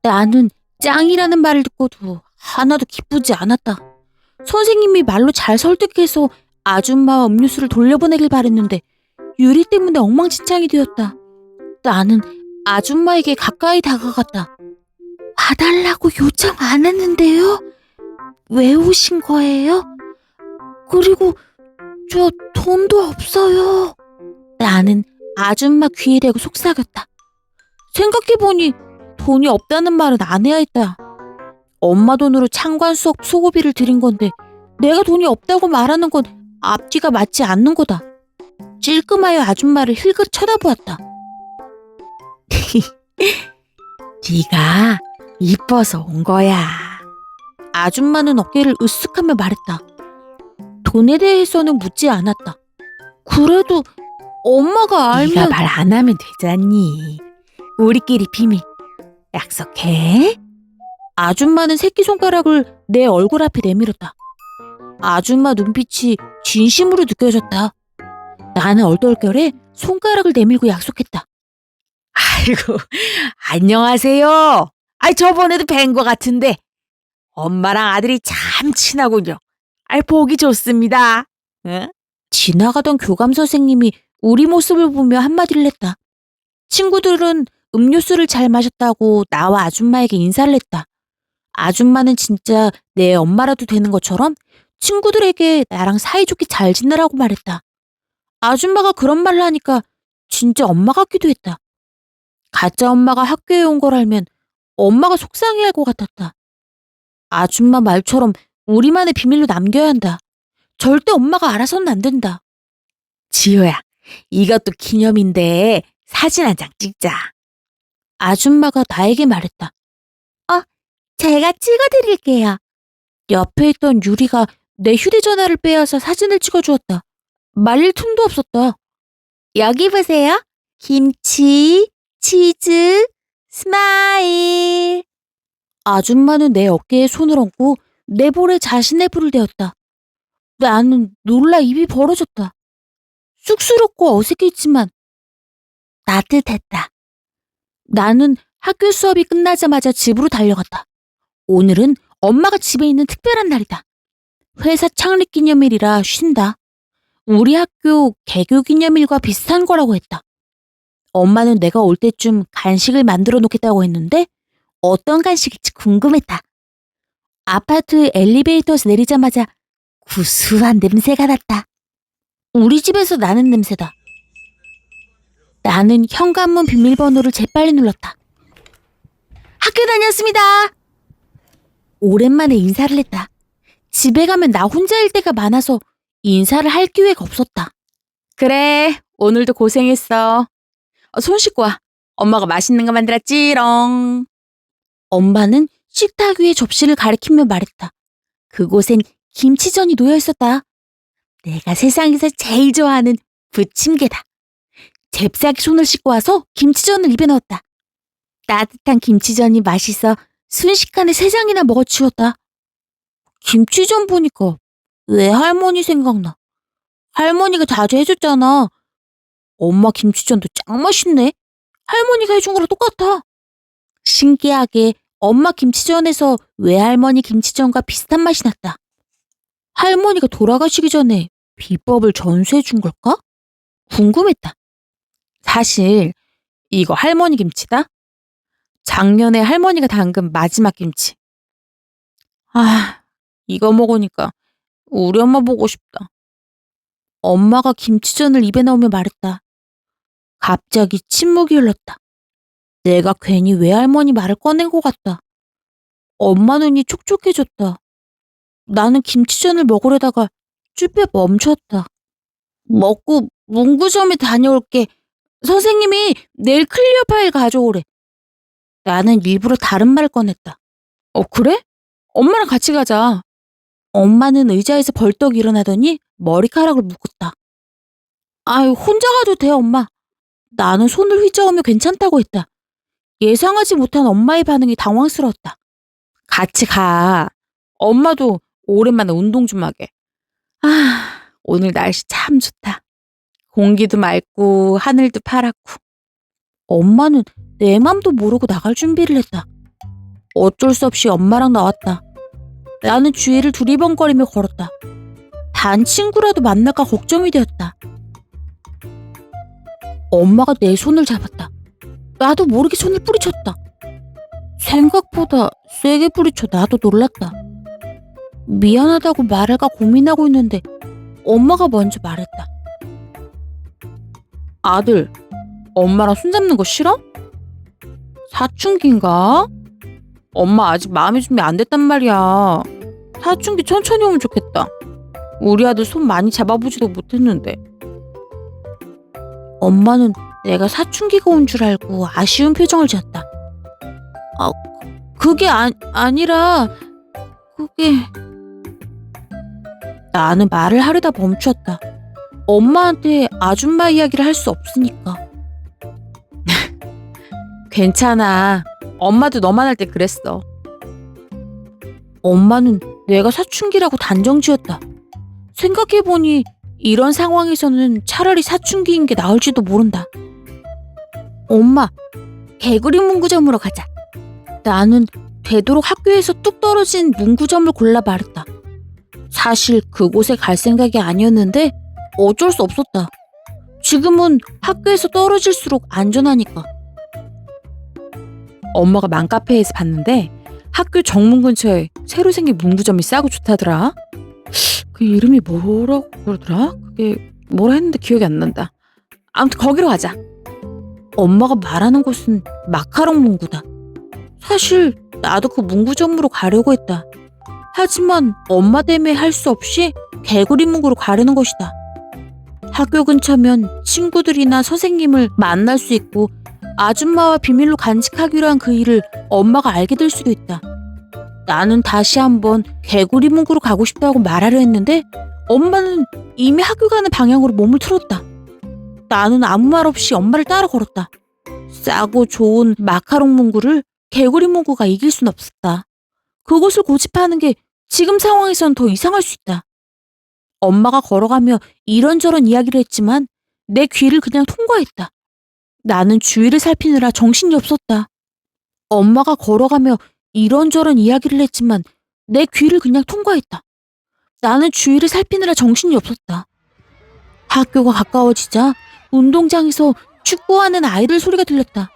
나는 짱이라는 말을 듣고도 하나도 기쁘지 않았다. 선생님이 말로 잘 설득해서 아줌마와 음료수를 돌려보내길 바랬는데 유리 때문에 엉망진창이 되었다. 나는 아줌마에게 가까이 다가갔다. 와달라고 요청 안 했는데요? 왜 오신 거예요? 그리고 저 돈도 없어요. 나는 아줌마 귀에 대고 속삭였다. 생각해보니 돈이 없다는 말은 안 해야 했다. 엄마 돈으로 창관 수업 소고비를 들인 건데 내가 돈이 없다고 말하는 건 앞뒤가 맞지 않는 거다. 찔끔하여 아줌마를 힐끗 쳐다보았다. 네가 이뻐서 온 거야. 아줌마는 어깨를 으쓱하며 말했다. 돈에 대해서는 묻지 않았다. 그래도 엄마가 알면... 네가 말 안 하면 되잖니. 우리끼리 비밀. 약속해. 아줌마는 새끼손가락을 내 얼굴 앞에 내밀었다. 아줌마 눈빛이 진심으로 느껴졌다. 나는 얼떨결에 손가락을 내밀고 약속했다. 아이고, 안녕하세요. 저번에도 뵌 것 같은데 엄마랑 아들이 참 친하군요. 보기 좋습니다. 응? 지나가던 교감 선생님이 우리 모습을 보며 한마디를 했다. 친구들은 음료수를 잘 마셨다고 나와 아줌마에게 인사를 했다. 아줌마는 진짜 내 엄마라도 되는 것처럼 친구들에게 나랑 사이좋게 잘 지내라고 말했다. 아줌마가 그런 말을 하니까 진짜 엄마 같기도 했다. 가짜 엄마가 학교에 온 걸 알면 엄마가 속상해할 것 같았다. 아줌마 말처럼 우리만의 비밀로 남겨야 한다. 절대 엄마가 알아서는 안 된다. 지효야, 이것도 기념인데 사진 한 장 찍자. 아줌마가 나에게 말했다. 제가 찍어드릴게요. 옆에 있던 유리가 내 휴대전화를 빼앗아 사진을 찍어주었다. 말릴 틈도 없었다. 여기 보세요. 김치, 치즈, 스마일. 아줌마는 내 어깨에 손을 얹고 내 볼에 자신의 볼을 대었다. 나는 놀라 입이 벌어졌다. 쑥스럽고 어색했지만 따뜻했다. 나는 학교 수업이 끝나자마자 집으로 달려갔다. 오늘은 엄마가 집에 있는 특별한 날이다. 회사 창립 기념일이라 쉰다. 우리 학교 개교 기념일과 비슷한 거라고 했다. 엄마는 내가 올 때쯤 간식을 만들어 놓겠다고 했는데 어떤 간식일지 궁금했다. 아파트 엘리베이터에서 내리자마자 구수한 냄새가 났다. 우리 집에서 나는 냄새다. 나는 현관문 비밀번호를 재빨리 눌렀다. 학교 다녔습니다. 오랜만에 인사를 했다. 집에 가면 나 혼자일 때가 많아서 인사를 할 기회가 없었다. 그래, 오늘도 고생했어. 손 씻고 와. 엄마가 맛있는 거 만들었지롱. 엄마는 식탁 위에 접시를 가리키며 말했다. 그곳엔 김치전이 놓여 있었다. 내가 세상에서 제일 좋아하는 부침개다. 잽싸게 손을 씻고 와서 김치전을 입에 넣었다. 따뜻한 김치전이 맛있어 순식간에 3장이나 먹어치웠다. 김치전 보니까 왜 할머니 생각나? 할머니가 자주 해줬잖아. 엄마 김치전도 짱 맛있네. 할머니가 해준 거랑 똑같아. 신기하게 엄마 김치전에서 외할머니 김치전과 비슷한 맛이 났다. 할머니가 돌아가시기 전에 비법을 전수해 준 걸까? 궁금했다. 사실 이거 할머니 김치다. 작년에 할머니가 담근 마지막 김치. 이거 먹으니까 우리 엄마 보고 싶다. 엄마가 김치전을 입에 넣으며 말했다. 갑자기 침묵이 흘렀다. 내가 괜히 외할머니 말을 꺼낸 것 같다. 엄마 눈이 촉촉해졌다. 나는 김치전을 먹으려다가 쭈뼛 멈췄다. 먹고 문구점에 다녀올게. 선생님이 내일 클리어 파일 가져오래. 나는 일부러 다른 말을 꺼냈다. 그래? 엄마랑 같이 가자. 엄마는 의자에서 벌떡 일어나더니 머리카락을 묶었다. 혼자 가도 돼, 엄마. 나는 손을 휘저으며 괜찮다고 했다. 예상하지 못한 엄마의 반응이 당황스러웠다. 같이 가. 엄마도 오랜만에 운동 좀 하게. 오늘 날씨 참 좋다. 공기도 맑고 하늘도 파랗고. 엄마는 내 맘도 모르고 나갈 준비를 했다. 어쩔 수 없이 엄마랑 나왔다. 나는 주위를 두리번거리며 걸었다. 반 친구라도 만날까 걱정이 되었다. 엄마가 내 손을 잡았다. 나도 모르게 손을 뿌리쳤다. 생각보다 세게 뿌리쳐 나도 놀랐다. 미안하다고 말할까 고민하고 있는데 엄마가 먼저 말했다. 아들, 엄마랑 손잡는 거 싫어? 사춘기인가? 엄마 아직 마음의 준비 안 됐단 말이야. 사춘기 천천히 오면 좋겠다. 우리 아들 손 많이 잡아보지도 못했는데. 엄마는 내가 사춘기가 온 줄 알고 아쉬운 표정을 지었다. 그게 아니라 그게... 나는 말을 하려다 멈췄다. 엄마한테 아줌마 이야기를 할 수 없으니까. 괜찮아. 엄마도 너만 할 때 그랬어. 엄마는 내가 사춘기라고 단정 지었다. 생각해보니 이런 상황에서는 차라리 사춘기인 게 나을지도 모른다. 엄마, 개구리 문구점으로 가자. 나는 되도록 학교에서 뚝 떨어진 문구점을 골라 말했다. 사실 그곳에 갈 생각이 아니었는데 어쩔 수 없었다. 지금은 학교에서 떨어질수록 안전하니까. 엄마가 맘카페에서 봤는데 학교 정문 근처에 새로 생긴 문구점이 싸고 좋다더라. 그 이름이 뭐라고 그러더라? 그게 뭐라 했는데 기억이 안 난다. 아무튼 거기로 가자. 엄마가 말하는 곳은 마카롱 문구다. 사실 나도 그 문구점으로 가려고 했다. 하지만 엄마 때문에 할 수 없이 개구리 문구로 가려는 것이다. 학교 근처면 친구들이나 선생님을 만날 수 있고 아줌마와 비밀로 간직하기로 한 그 일을 엄마가 알게 될 수도 있다. 나는 다시 한번 개구리 문구로 가고 싶다고 말하려 했는데 엄마는 이미 학교 가는 방향으로 몸을 틀었다. 나는 아무 말 없이 엄마를 따라 걸었다. 싸고 좋은 마카롱 문구를 개구리 문구가 이길 순 없었다. 그것을 고집하는 게 지금 상황에선 더 이상할 수 있다. 엄마가 걸어가며 이런저런 이야기를 했지만 내 귀를 그냥 통과했다. 나는 주위를 살피느라 정신이 없었다. 엄마가 걸어가며 이런저런 이야기를 했지만 내 귀를 그냥 통과했다. 나는 주위를 살피느라 정신이 없었다. 학교가 가까워지자 운동장에서 축구하는 아이들 소리가 들렸다.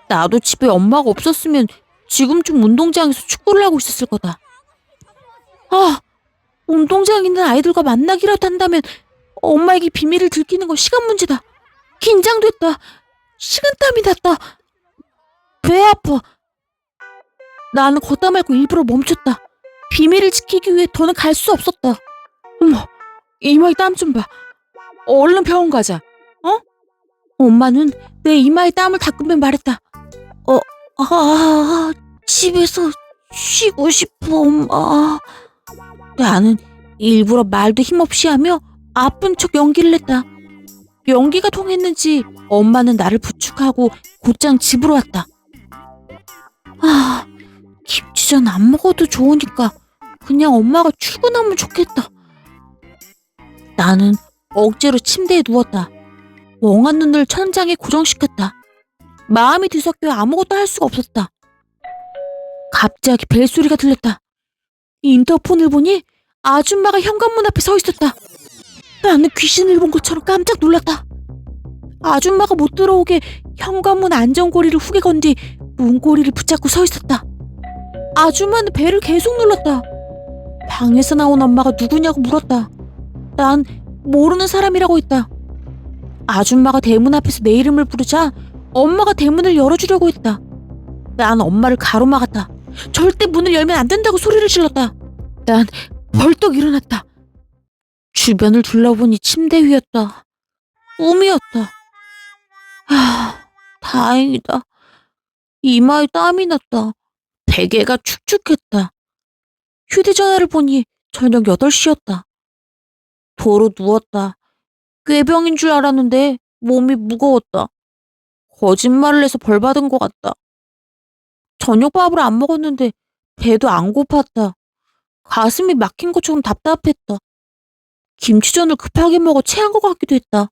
나도 집에 엄마가 없었으면 지금쯤 운동장에서 축구를 하고 있었을 거다. 아, 운동장에 있는 아이들과 만나기라도 한다면 엄마에게 비밀을 들키는 건 시간 문제다. 긴장됐다. 식은땀이 났다. 배 아파. 나는 걷다 말고 일부러 멈췄다. 비밀을 지키기 위해 더는 갈 수 없었다. 어머, 이마에 땀 좀 봐. 얼른 병원 가자. 어? 엄마는 내 이마에 땀을 닦으며 말했다. 집에서 쉬고 싶어, 엄마. 나는 일부러 말도 힘없이 하며 아픈 척 연기를 했다. 연기가 통했는지 엄마는 나를 부축하고 곧장 집으로 왔다. 김치전 안 먹어도 좋으니까 그냥 엄마가 출근하면 좋겠다. 나는 억지로 침대에 누웠다. 멍한 눈을 천장에 고정시켰다. 마음이 뒤섞여 아무것도 할 수가 없었다. 갑자기 벨소리가 들렸다. 인터폰을 보니 아줌마가 현관문 앞에 서 있었다. 나는 귀신을 본 것처럼 깜짝 놀랐다. 아줌마가 못 들어오게 현관문 안전고리를 후게 건 뒤 문고리를 붙잡고 서 있었다. 아줌마는 벨을 계속 눌렀다. 방에서 나온 엄마가 누구냐고 물었다. 난 모르는 사람이라고 했다. 아줌마가 대문 앞에서 내 이름을 부르자 엄마가 대문을 열어주려고 했다. 난 엄마를 가로막았다. 절대 문을 열면 안 된다고 소리를 질렀다. 난 벌떡 일어났다. 주변을 둘러보니 침대 위였다. 꿈이었다. 다행이다. 이마에 땀이 났다. 베개가 축축했다. 휴대전화를 보니 저녁 8시였다. 도로 누웠다. 꾀병인 줄 알았는데 몸이 무거웠다. 거짓말을 해서 벌 받은 것 같다. 저녁밥을 안 먹었는데 배도 안 고팠다. 가슴이 막힌 것처럼 답답했다. 김치전을 급하게 먹어 체한 것 같기도 했다.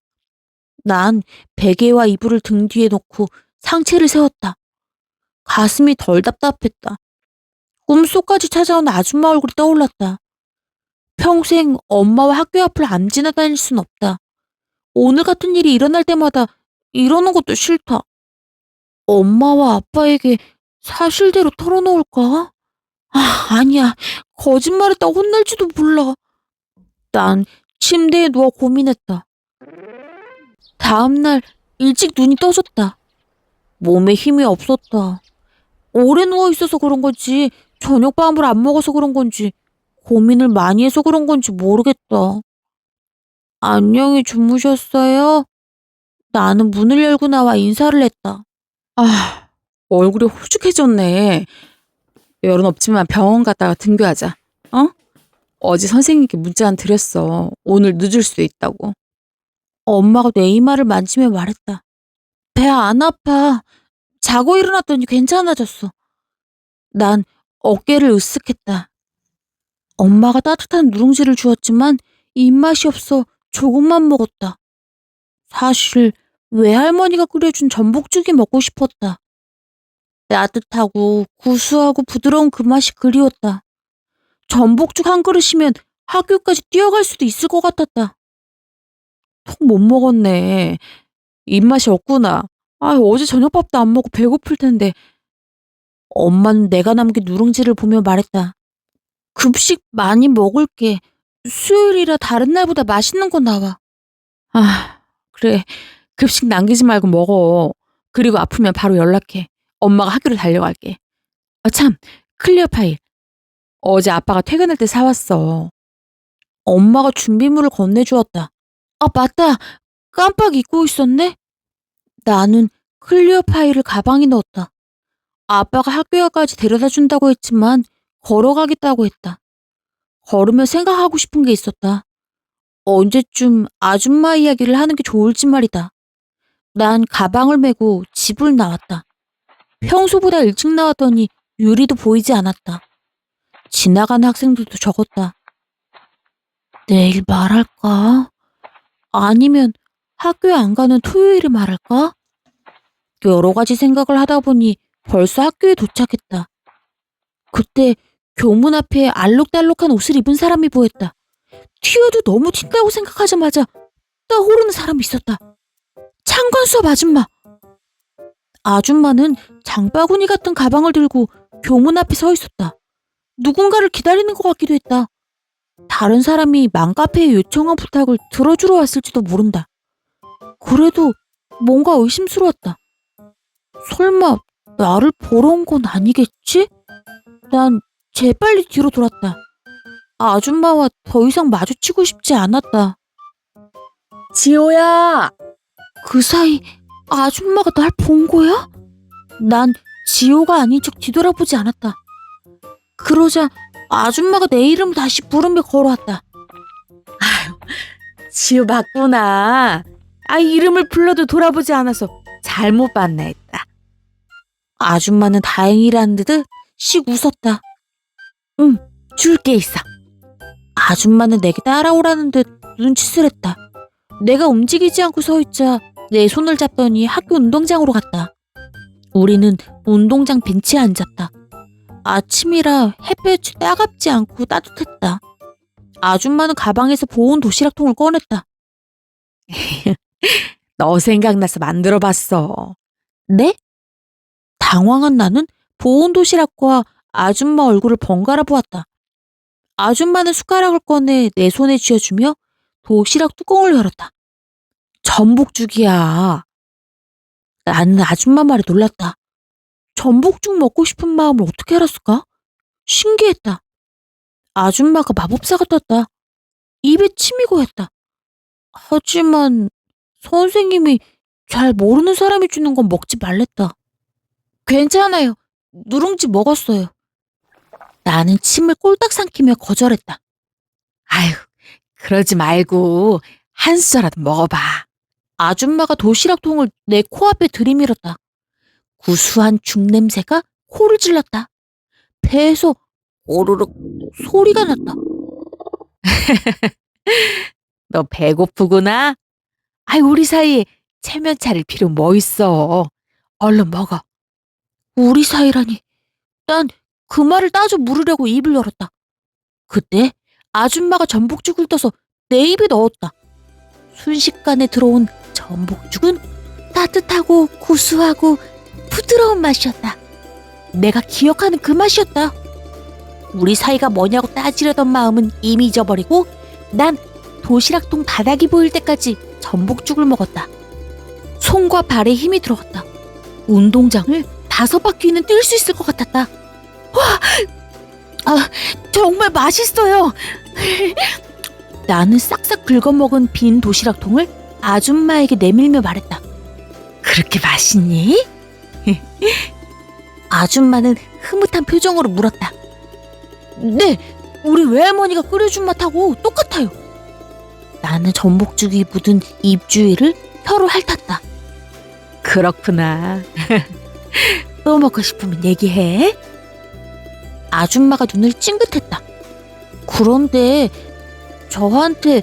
난 베개와 이불을 등 뒤에 놓고 상체를 세웠다. 가슴이 덜 답답했다. 꿈속까지 찾아온 아줌마 얼굴이 떠올랐다. 평생 엄마와 학교 앞을 안 지나다닐 순 없다. 오늘 같은 일이 일어날 때마다 이러는 것도 싫다. 엄마와 아빠에게 사실대로 털어놓을까? 아니야. 거짓말했다 혼날지도 몰라. 난 침대에 누워 고민했다. 다음날 일찍 눈이 떠졌다. 몸에 힘이 없었다. 오래 누워있어서 그런 건지 저녁밥을 안 먹어서 그런 건지 고민을 많이 해서 그런 건지 모르겠다. 안녕히 주무셨어요? 나는 문을 열고 나와 인사를 했다. 얼굴이 호죽해졌네. 열은 없지만 병원 갔다가 등교하자. 어제 선생님께 문자 한 드렸어. 오늘 늦을 수도 있다고. 엄마가 내 이마를 만지며 말했다. 배 안 아파. 자고 일어났더니 괜찮아졌어. 난 어깨를 으쓱했다. 엄마가 따뜻한 누룽지를 주었지만 입맛이 없어 조금만 먹었다. 사실 외할머니가 끓여준 전복죽이 먹고 싶었다. 따뜻하고 구수하고 부드러운 그 맛이 그리웠다. 전복죽 한 그릇이면 학교까지 뛰어갈 수도 있을 것 같았다. 통 못 먹었네. 입맛이 없구나. 어제 저녁밥도 안 먹고 배고플 텐데. 엄마는 내가 남긴 누룽지를 보며 말했다. 급식 많이 먹을게. 수요일이라 다른 날보다 맛있는 거 나와. 그래. 급식 남기지 말고 먹어. 그리고 아프면 바로 연락해. 엄마가 학교로 달려갈게. 참, 클리어 파일. 어제 아빠가 퇴근할 때 사왔어. 엄마가 준비물을 건네주었다. 맞다. 깜빡 잊고 있었네. 나는 클리어 파일을 가방에 넣었다. 아빠가 학교까지 데려다 준다고 했지만 걸어가겠다고 했다. 걸으며 생각하고 싶은 게 있었다. 언제쯤 아줌마 이야기를 하는 게 좋을지 말이다. 난 가방을 메고 집을 나왔다. 평소보다 일찍 나왔더니 유리도 보이지 않았다. 지나가는 학생들도 적었다. 내일 말할까? 아니면 학교에 안 가는 토요일에 말할까? 여러 가지 생각을 하다 보니 벌써 학교에 도착했다. 그때 교문 앞에 알록달록한 옷을 입은 사람이 보였다. 튀어도 너무 튄다고 생각하자마자 떠오르는 사람이 있었다. 창관수업 아줌마. 아줌마는 장바구니 같은 가방을 들고 교문 앞에 서 있었다. 누군가를 기다리는 것 같기도 했다. 다른 사람이 맘카페에 요청한 부탁을 들어주러 왔을지도 모른다. 그래도 뭔가 의심스러웠다. 설마 나를 보러 온 건 아니겠지? 난 재빨리 뒤로 돌았다. 아줌마와 더 이상 마주치고 싶지 않았다. 지호야! 그 사이 아줌마가 날 본 거야? 난 지호가 아닌 척 뒤돌아보지 않았다. 그러자 아줌마가 내 이름을 다시 부르며 걸어왔다. 지호 맞구나. 이름을 불러도 돌아보지 않아서 잘못 봤나 했다. 아줌마는 다행이라는 듯 씩 웃었다. 응, 줄 게 있어. 아줌마는 내게 따라오라는 듯 눈짓을 했다. 내가 움직이지 않고 서 있자 내 손을 잡더니 학교 운동장으로 갔다. 우리는 운동장 벤치에 앉았다. 아침이라 햇볕이 따갑지 않고 따뜻했다. 아줌마는 가방에서 보온 도시락통을 꺼냈다. 너 생각나서 만들어봤어. 네? 당황한 나는 보온 도시락과 아줌마 얼굴을 번갈아 보았다. 아줌마는 숟가락을 꺼내 내 손에 쥐어주며 도시락 뚜껑을 열었다. 전복죽이야. 나는 아줌마 말에 놀랐다. 전복죽 먹고 싶은 마음을 어떻게 알았을까? 신기했다. 아줌마가 마법사 같았다. 입에 침이 고였다. 하지만 선생님이 잘 모르는 사람이 주는 건 먹지 말랬다. 괜찮아요. 누룽지 먹었어요. 나는 침을 꼴딱 삼키며 거절했다. 아유, 그러지 말고 한 숟가락 먹어봐. 아줌마가 도시락통을 내 코앞에 들이밀었다. 구수한 죽 냄새가 코를 찔렀다. 배에서 오르륵 소리가 났다. 너 배고프구나? 우리 사이에 체면 차릴 필요 뭐 있어. 얼른 먹어. 우리 사이라니. 난 그 말을 따져 물으려고 입을 열었다. 그때 아줌마가 전복죽을 떠서 내 입에 넣었다. 순식간에 들어온 전복죽은 따뜻하고 구수하고 부드러운 맛이었다. 내가 기억하는 그 맛이었다. 우리 사이가 뭐냐고 따지려던 마음은 이미 잊어버리고 난 도시락통 바닥이 보일 때까지 전복죽을 먹었다. 손과 발에 힘이 들어갔다. 운동장을 5바퀴는 뛸 수 있을 것 같았다. 와! 정말 맛있어요. 나는 싹싹 긁어먹은 빈 도시락통을 아줌마에게 내밀며 말했다. 그렇게 맛있니? 아줌마는 흐뭇한 표정으로 물었다. 네, 우리 외할머니가 끓여준 맛하고 똑같아요. 나는 전복죽이 묻은 입 주위를 혀로 핥았다. 그렇구나. 또 먹고 싶으면 얘기해. 아줌마가 눈을 찡긋했다. 그런데 저한테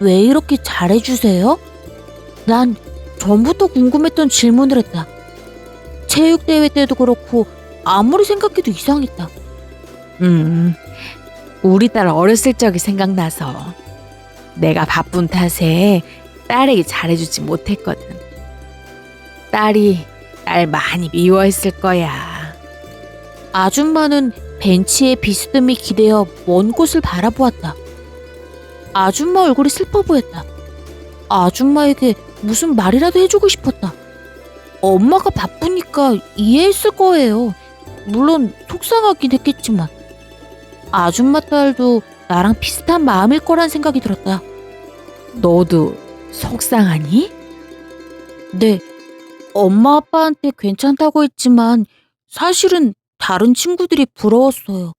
왜 이렇게 잘해주세요? 난 전부터 궁금했던 질문을 했다. 체육대회 때도 그렇고 아무리 생각해도 이상했다. 우리 딸 어렸을 적이 생각나서 내가 바쁜 탓에 딸에게 잘해주지 못했거든. 딸이 날 많이 미워했을 거야. 아줌마는 벤치에 비스듬히 기대어 먼 곳을 바라보았다. 아줌마 얼굴이 슬퍼 보였다. 아줌마에게 무슨 말이라도 해주고 싶었다. 엄마가 바쁘니까 이해했을 거예요. 물론 속상하긴 했겠지만. 아줌마 딸도 나랑 비슷한 마음일 거란 생각이 들었다. 너도 속상하니? 네, 엄마 아빠한테 괜찮다고 했지만 사실은 다른 친구들이 부러웠어요.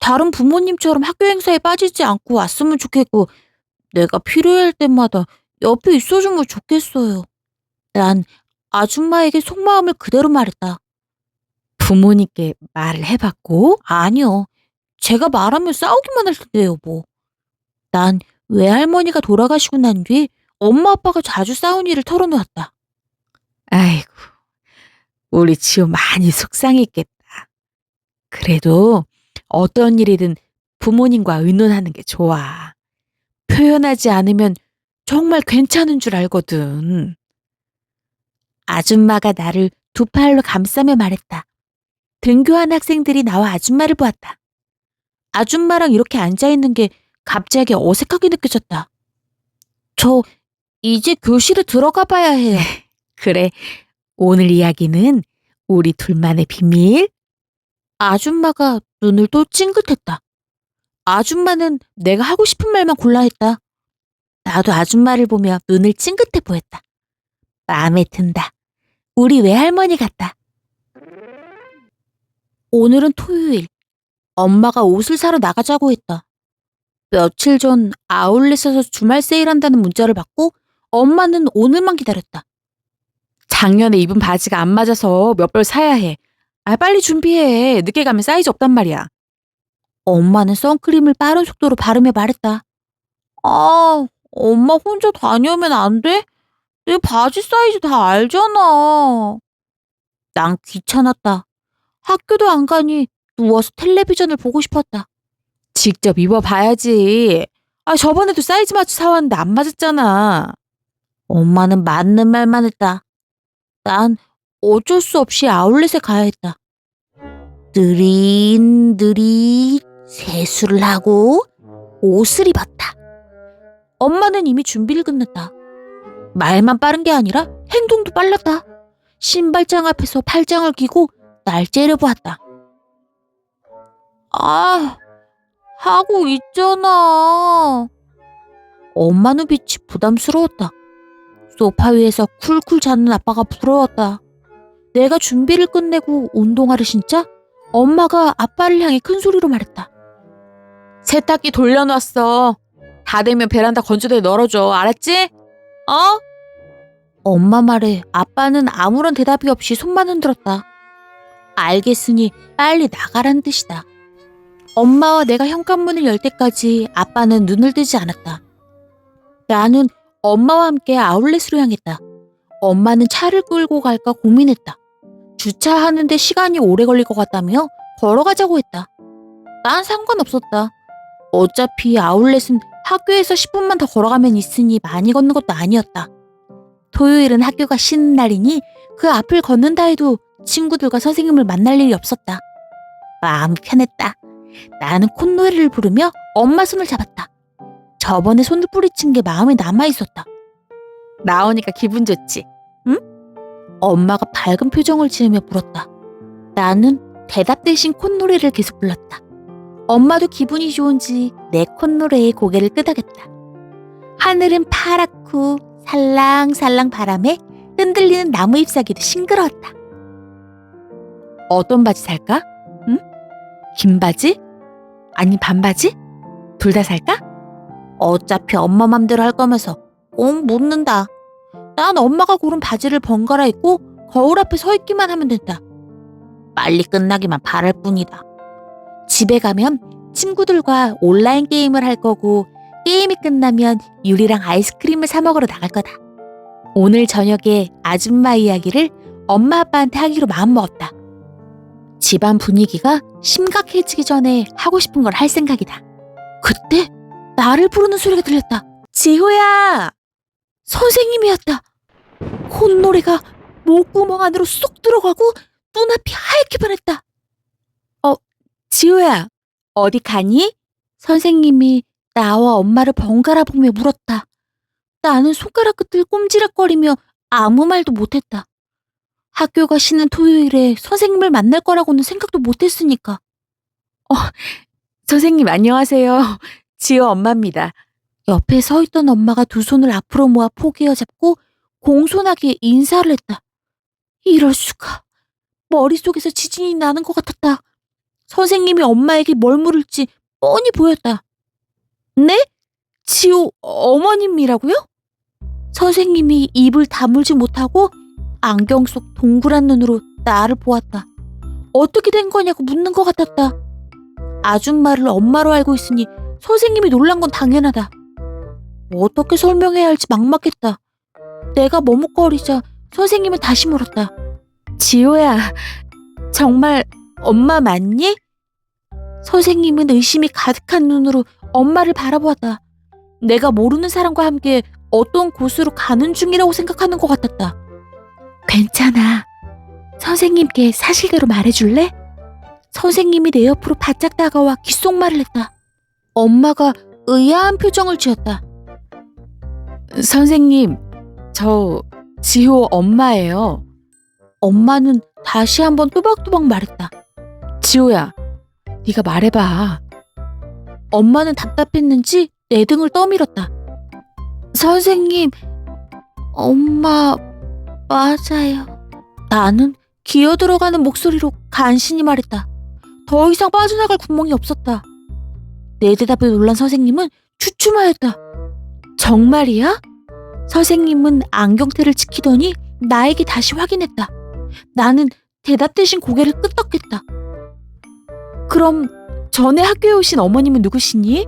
다른 부모님처럼 학교 행사에 빠지지 않고 왔으면 좋겠고 내가 필요할 때마다 옆에 있어주면 좋겠어요. 난 아줌마에게 속마음을 그대로 말했다. 부모님께 말을 해봤고? 아니요. 제가 말하면 싸우기만 할 텐데요, 뭐. 난 외할머니가 돌아가시고 난 뒤 엄마 아빠가 자주 싸운 일을 털어놓았다. 아이고, 우리 지호 많이 속상했겠다. 그래도 어떤 일이든 부모님과 의논하는 게 좋아. 표현하지 않으면 정말 괜찮은 줄 알거든. 아줌마가 나를 두 팔로 감싸며 말했다. 등교한 학생들이 나와 아줌마를 보았다. 아줌마랑 이렇게 앉아있는 게 갑자기 어색하게 느껴졌다. 저 이제 교실에 들어가 봐야 해요. 그래, 오늘 이야기는 우리 둘만의 비밀? 아줌마가 눈을 또 찡긋했다. 아줌마는 내가 하고 싶은 말만 골라 했다. 나도 아줌마를 보며 눈을 찡긋해 보였다. 마음에 든다. 우리 외할머니 같다. 오늘은 토요일. 엄마가 옷을 사러 나가자고 했다. 며칠 전 아울렛에서 주말 세일한다는 문자를 받고 엄마는 오늘만 기다렸다. 작년에 입은 바지가 안 맞아서 몇 벌 사야 해. 빨리 준비해. 늦게 가면 사이즈 없단 말이야. 엄마는 선크림을 빠른 속도로 바르며 말했다. 엄마 혼자 다녀오면 안 돼? 내 바지 사이즈 다 알잖아. 난 귀찮았다. 학교도 안 가니 누워서 텔레비전을 보고 싶었다. 직접 입어봐야지. 저번에도 사이즈 맞춰 사왔는데 안 맞았잖아. 엄마는 맞는 말만 했다. 난 어쩔 수 없이 아울렛에 가야 했다. 느릿느릿 세수를 하고 옷을 입었다. 엄마는 이미 준비를 끝냈다. 말만 빠른 게 아니라 행동도 빨랐다. 신발장 앞에서 팔짱을 끼고 날 째려보았다. 하고 있잖아. 엄마 눈빛이 부담스러웠다. 소파 위에서 쿨쿨 자는 아빠가 부러웠다. 내가 준비를 끝내고 운동화를 신자 엄마가 아빠를 향해 큰 소리로 말했다. 세탁기 돌려놨어. 다 되면 베란다 건조대에 널어줘. 알았지? 엄마 말에 아빠는 아무런 대답이 없이 손만 흔들었다. 알겠으니 빨리 나가라는 뜻이다. 엄마와 내가 현관문을 열 때까지 아빠는 눈을 뜨지 않았다. 나는 엄마와 함께 아울렛으로 향했다. 엄마는 차를 끌고 갈까 고민했다. 주차하는데 시간이 오래 걸릴 것 같다며 걸어가자고 했다. 난 상관없었다. 어차피 아울렛은 학교에서 10분만 더 걸어가면 있으니 많이 걷는 것도 아니었다. 토요일은 학교가 쉬는 날이니 그 앞을 걷는다 해도 친구들과 선생님을 만날 일이 없었다. 마음이 편했다. 나는 콧노래를 부르며 엄마 손을 잡았다. 저번에 손을 뿌리친 게 마음에 남아있었다. 나오니까 기분 좋지? 엄마가 밝은 표정을 지으며 물었다. 나는 대답 대신 콧노래를 계속 불렀다. 엄마도 기분이 좋은지 내 콧노래에 고개를 끄덕였다. 하늘은 파랗고 살랑살랑 바람에 흔들리는 나무 잎사귀도 싱그러웠다. 어떤 바지 살까? 응? 긴 바지? 아니 반바지? 둘 다 살까? 어차피 엄마 맘대로 할 거면서 꼭 묻는다. 난 엄마가 고른 바지를 번갈아 입고 거울 앞에 서 있기만 하면 된다. 빨리 끝나기만 바랄 뿐이다. 집에 가면 친구들과 온라인 게임을 할 거고 게임이 끝나면 유리랑 아이스크림을 사 먹으러 나갈 거다. 오늘 저녁에 아줌마 이야기를 엄마 아빠한테 하기로 마음먹었다. 집안 분위기가 심각해지기 전에 하고 싶은 걸 할 생각이다. 그때 나를 부르는 소리가 들렸다. 지호야! 선생님이었다. 콧노래가 목구멍 안으로 쏙 들어가고 눈앞이 하얗게 변했다. 지호야, 어디 가니? 선생님이 나와 엄마를 번갈아 보며 물었다. 나는 손가락 끝을 꼼지락거리며 아무 말도 못했다. 학교가 쉬는 토요일에 선생님을 만날 거라고는 생각도 못했으니까. 선생님 안녕하세요. 지호 엄마입니다. 옆에 서 있던 엄마가 두 손을 앞으로 모아 포개어 잡고 공손하게 인사를 했다. 이럴 수가. 머릿속에서 지진이 나는 것 같았다. 선생님이 엄마에게 뭘 물을지 뻔히 보였다. 네? 지호 어머님이라고요? 선생님이 입을 다물지 못하고 안경 속 동그란 눈으로 나를 보았다. 어떻게 된 거냐고 묻는 것 같았다. 아줌마를 엄마로 알고 있으니 선생님이 놀란 건 당연하다. 어떻게 설명해야 할지 막막했다. 내가 머뭇거리자 선생님은 다시 물었다. 지호야, 정말 엄마 맞니? 선생님은 의심이 가득한 눈으로 엄마를 바라보았다. 내가 모르는 사람과 함께 어떤 곳으로 가는 중이라고 생각하는 것 같았다. 괜찮아. 선생님께 사실대로 말해줄래? 선생님이 내 옆으로 바짝 다가와 귓속말을 했다. 엄마가 의아한 표정을 지었다. 선생님, 저 지호 엄마예요. 엄마는 다시 한번 또박또박 말했다. 지호야, 네가 말해봐. 엄마는 답답했는지 내 등을 떠밀었다. 선생님, 엄마 맞아요. 나는 기어들어가는 목소리로 간신히 말했다. 더 이상 빠져나갈 구멍이 없었다. 내 대답에 놀란 선생님은 주춤하였다. 정말이야? 선생님은 안경테를 지키더니 나에게 다시 확인했다. 나는 대답 대신 고개를 끄덕였다. 그럼 전에 학교에 오신 어머님은 누구시니?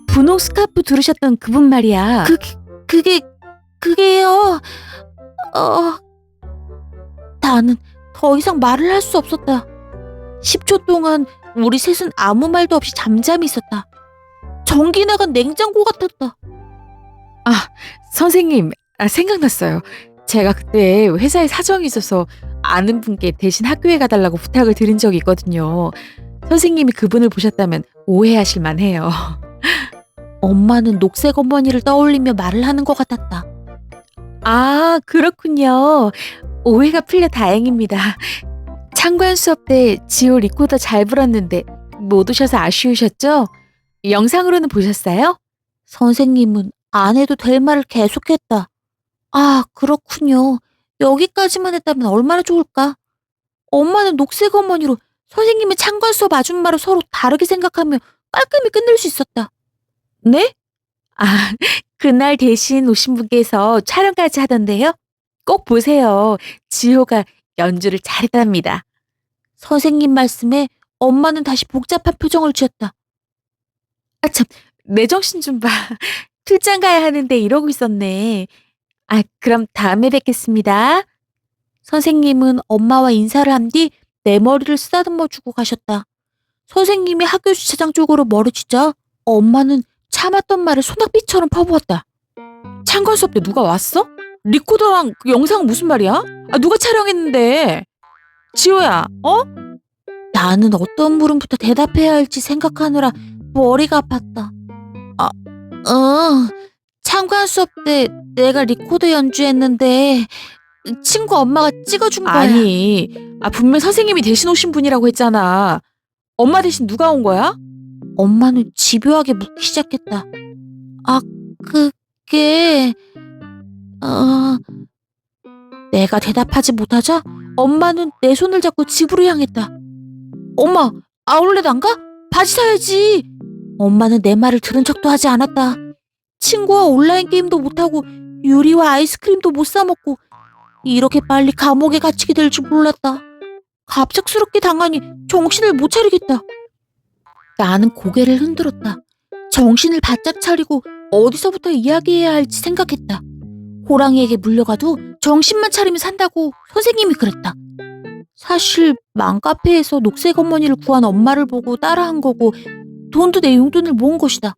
분홍 스카프 두르셨던 그분 말이야. 그게요. 나는 더 이상 말을 할 수 없었다. 10초 동안 우리 셋은 아무 말도 없이 잠잠히 있었다. 전기 나간 냉장고 같았다. 선생님, 생각났어요. 제가 그때 회사에 사정이 있어서 아는 분께 대신 학교에 가달라고 부탁을 드린 적이 있거든요. 선생님이 그분을 보셨다면 오해하실 만해요. 엄마는 녹색 어머니를 떠올리며 말을 하는 것 같았다. 아, 그렇군요. 오해가 풀려 다행입니다. 참관 수업 때 지호 리코더 잘 불었는데 못 오셔서 아쉬우셨죠? 영상으로는 보셨어요? 선생님은 안 해도 될 말을 계속했다. 아, 그렇군요. 여기까지만 했다면 얼마나 좋을까? 엄마는 녹색 어머니로 선생님의 참관 수업 아줌마로 서로 다르게 생각하며 깔끔히 끝낼 수 있었다. 네? 아, 그날 대신 오신 분께서 촬영까지 하던데요. 꼭 보세요. 지호가 연주를 잘했답니다. 선생님 말씀에 엄마는 다시 복잡한 표정을 지었다. 아, 참, 내 정신 좀 봐. 출장 가야 하는데 이러고 있었네. 그럼 다음에 뵙겠습니다. 선생님은 엄마와 인사를 한 뒤 내 머리를 쓰다듬어 주고 가셨다. 선생님이 학교 주차장 쪽으로 멀어지자 엄마는 참았던 말을 소낙비처럼 퍼부었다. 참관 수업 때 누가 왔어? 리코더랑 그 영상은 무슨 말이야? 누가 촬영했는데? 지호야, 나는 어떤 물음부터 대답해야 할지 생각하느라 머리가 아팠다. 참관 수업 때 내가 리코더 연주했는데 친구 엄마가 찍어준 거야. 아니, 분명 선생님이 대신 오신 분이라고 했잖아. 엄마 대신 누가 온 거야? 엄마는 집요하게 묻기 시작했다. 그게... 내가 대답하지 못하자 엄마는 내 손을 잡고 집으로 향했다. 엄마, 아울렛 안 가? 바지 사야지. 엄마는 내 말을 들은 척도 하지 않았다. 친구와 온라인 게임도 못하고 유리와 아이스크림도 못 사 먹고 이렇게 빨리 감옥에 갇히게 될 줄 몰랐다. 갑작스럽게 당하니 정신을 못 차리겠다. 나는 고개를 흔들었다. 정신을 바짝 차리고 어디서부터 이야기해야 할지 생각했다. 호랑이에게 물려가도 정신만 차리면 산다고 선생님이 그랬다. 사실 맘카페에서 녹색 어머니를 구한 엄마를 보고 따라한 거고 돈도 내 용돈을 모은 것이다.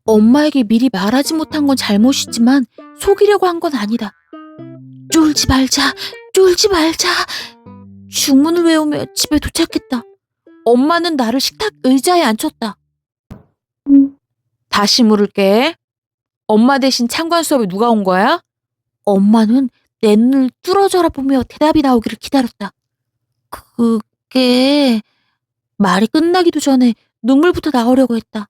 엄마에게 미리 말하지 못한 건 잘못이지만 속이려고 한 건 아니다. 쫄지 말자, 쫄지 말자. 주문을 외우며 집에 도착했다. 엄마는 나를 식탁 의자에 앉혔다. 다시 물을게. 엄마 대신 참관 수업에 누가 온 거야? 엄마는 내 눈을 뚫어져라 보며 대답이 나오기를 기다렸다. 그게... 말이 끝나기도 전에 눈물부터 나오려고 했다.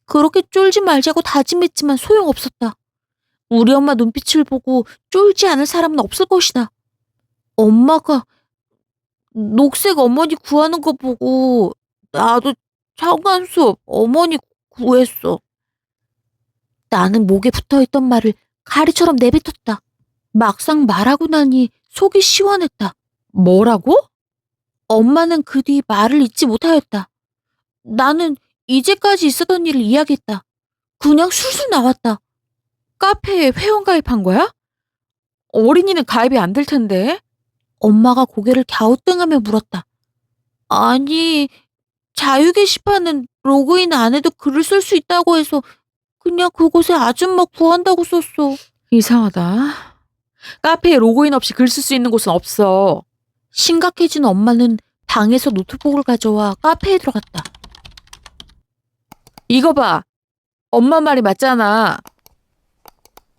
그렇게 쫄지 말자고 다짐했지만 소용없었다. 우리 엄마 눈빛을 보고 쫄지 않을 사람은 없을 것이다. 엄마가 녹색 어머니 구하는 거 보고 나도 참관 수업 어머니 구했어. 나는 목에 붙어있던 말을 가리처럼 내뱉었다. 막상 말하고 나니 속이 시원했다. 뭐라고? 엄마는 그 뒤 말을 잇지 못하였다. 나는 이제까지 있었던 일을 이야기했다. 그냥 술술 나왔다. 카페에 회원 가입한 거야? 어린이는 가입이 안 될 텐데. 엄마가 고개를 갸우뚱하며 물었다. 아니, 자유 게시판은 로그인 안 해도 글을 쓸 수 있다고 해서 그냥 그곳에 아줌마 구한다고 썼어. 이상하다. 카페에 로그인 없이 글 쓸 수 있는 곳은 없어. 심각해진 엄마는 방에서 노트북을 가져와 카페에 들어갔다. 이거 봐. 엄마 말이 맞잖아.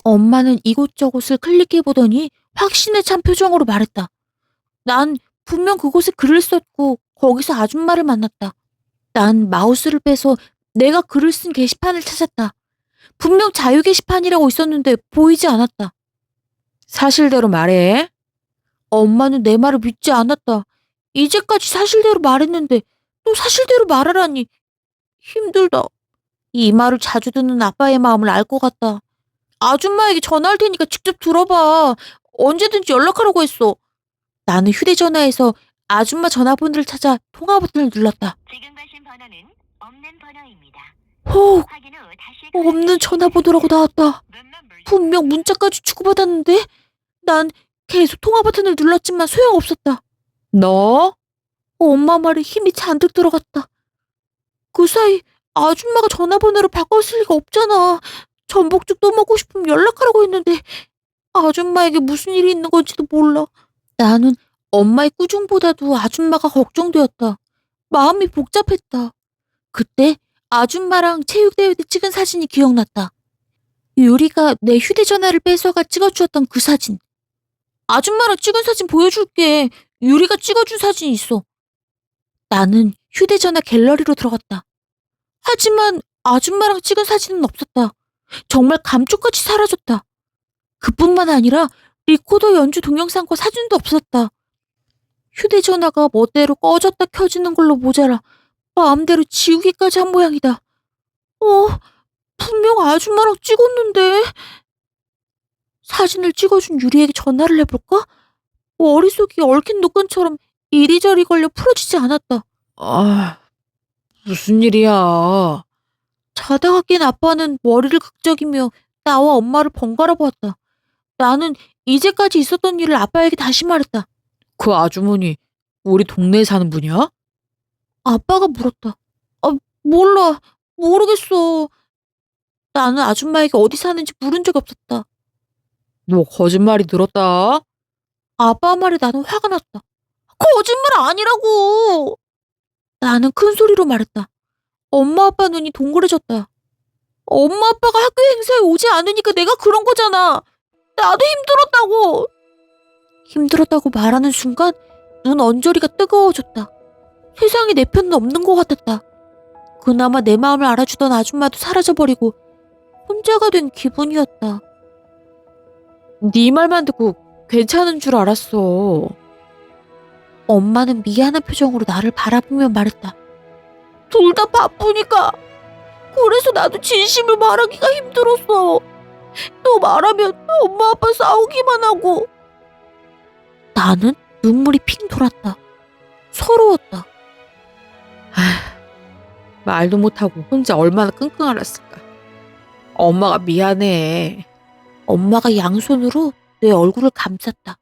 엄마는 이곳저곳을 클릭해보더니 확신에 찬 표정으로 말했다. 난 분명 그곳에 글을 썼고 거기서 아줌마를 만났다. 난 마우스를 빼서 내가 글을 쓴 게시판을 찾았다. 분명 자유 게시판이라고 있었는데 보이지 않았다. 사실대로 말해. 엄마는 내 말을 믿지 않았다. 이제까지 사실대로 말했는데 또 사실대로 말하라니 힘들다. 이 말을 자주 듣는 아빠의 마음을 알 것 같다. 아줌마에게 전화할 테니까 직접 들어봐. 언제든지 연락하라고 했어. 나는 휴대전화에서 아줌마 전화번호를 찾아 통화 버튼을 눌렀다. 지금 가신 번호는 없는 번호입니다. 호, 확인 후 다시 없는 전화번호라고 나왔다. 분명 문자까지 주고받았는데 난 계속 통화 버튼을 눌렀지만 소용없었다. 너? 엄마 말에 힘이 잔뜩 들어갔다. 그 사이 아줌마가 전화번호를 바꿨을 리가 없잖아. 전복죽 또 먹고 싶으면 연락하라고 했는데 아줌마에게 무슨 일이 있는 건지도 몰라. 나는 엄마의 꾸중보다도 아줌마가 걱정되었다. 마음이 복잡했다. 그때 아줌마랑 체육대회 때 찍은 사진이 기억났다. 유리가 내 휴대전화를 뺏어가 찍어주었던 그 사진. 아줌마랑 찍은 사진 보여줄게. 유리가 찍어준 사진이 있어. 나는 휴대전화 갤러리로 들어갔다. 하지만 아줌마랑 찍은 사진은 없었다. 정말 감쪽같이 사라졌다. 그뿐만 아니라 리코더 연주 동영상과 사진도 없었다. 휴대전화가 멋대로 꺼졌다 켜지는 걸로 모자라 마음대로 지우기까지 한 모양이다. 분명 아줌마랑 찍었는데. 사진을 찍어준 유리에게 전화를 해볼까? 머릿속이 얽힌 노끈처럼 이리저리 걸려 풀어지지 않았다. 아, 무슨 일이야. 자다가 깬 아빠는 머리를 극적이며 나와 엄마를 번갈아 보았다. 나는 이제까지 있었던 일을 아빠에게 다시 말했다. 그 아주머니 우리 동네에 사는 분이야? 아빠가 물었다. 몰라. 모르겠어. 나는 아줌마에게 어디 사는지 물은 적 없었다. 너 거짓말이 늘었다. 아빠 말에 나는 화가 났다. 거짓말 아니라고. 나는 큰 소리로 말했다. 엄마 아빠 눈이 동그래졌다. 엄마 아빠가 학교 행사에 오지 않으니까 내가 그런 거잖아. 나도 힘들었다고. 힘들었다고 말하는 순간 눈 언저리가 뜨거워졌다. 세상에 내 편은 없는 것 같았다. 그나마 내 마음을 알아주던 아줌마도 사라져버리고 혼자가 된 기분이었다. 네 말만 듣고 괜찮은 줄 알았어. 엄마는 미안한 표정으로 나를 바라보며 말했다. 둘 다 바쁘니까. 그래서 나도 진심을 말하기가 힘들었어. 또 말하면 엄마 아빠 싸우기만 하고. 나는 눈물이 핑 돌았다. 서러웠다. 말도 못하고 혼자 얼마나 끙끙 앓았을까. 엄마가 미안해. 엄마가 양손으로 내 얼굴을 감쌌다.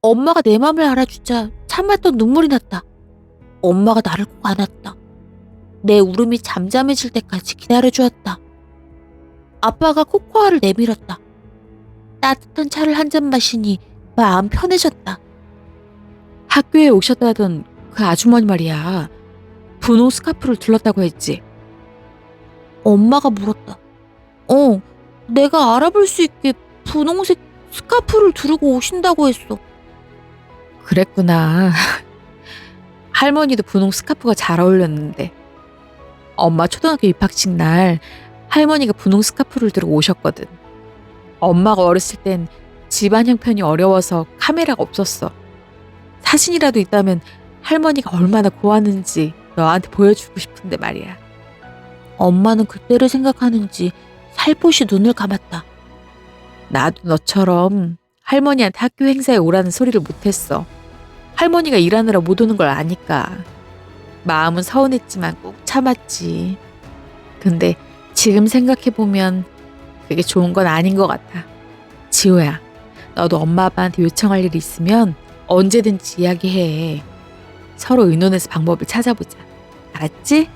엄마가 내 맘을 알아주자 참았던 눈물이 났다. 엄마가 나를 꼭 안았다. 내 울음이 잠잠해질 때까지 기다려주었다. 아빠가 코코아를 내밀었다. 따뜻한 차를 한 잔 마시니 마음 편해졌다. 학교에 오셨다던 그 아주머니 말이야. 분홍 스카프를 둘렀다고 했지. 엄마가 물었다. 내가 알아볼 수 있게 분홍색 스카프를 두르고 오신다고 했어. 그랬구나. 할머니도 분홍 스카프가 잘 어울렸는데. 엄마 초등학교 입학식 날 할머니가 분홍 스카프를 들고 오셨거든. 엄마가 어렸을 땐 집안 형편이 어려워서 카메라가 없었어. 사진이라도 있다면 할머니가 얼마나 고왔는지 너한테 보여주고 싶은데 말이야. 엄마는 그때를 생각하는지 살포시 눈을 감았다. 나도 너처럼 할머니한테 학교 행사에 오라는 소리를 못했어. 할머니가 일하느라 못 오는 걸 아니까. 마음은 서운했지만 꾹 참았지. 근데 지금 생각해보면 그게 좋은 건 아닌 것 같아. 지호야, 너도 엄마 아빠한테 요청할 일이 있으면 언제든지 이야기해. 서로 의논해서 방법을 찾아보자. 알았지?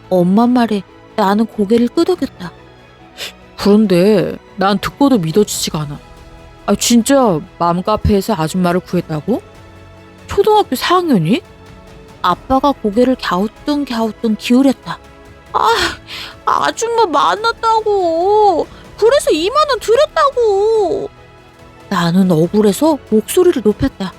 엄마 말에 나는 고개를 끄덕였다. 그런데 난 듣고도 믿어지지가 않아. 아, 진짜 맘카페에서 아줌마를 구했다고? 초등학교 4학년이? 아빠가 고개를 갸우뚱 기울였다. 아줌마 만났다고. 그래서 2만 원 드렸다고. 나는 억울해서 목소리를 높였다.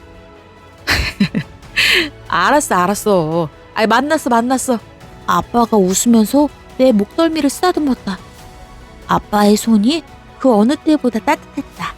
알았어. 아이, 만났어. 아빠가 웃으면서 내 목덜미를 쓰다듬었다. 아빠의 손이 그 어느 때보다 따뜻했다.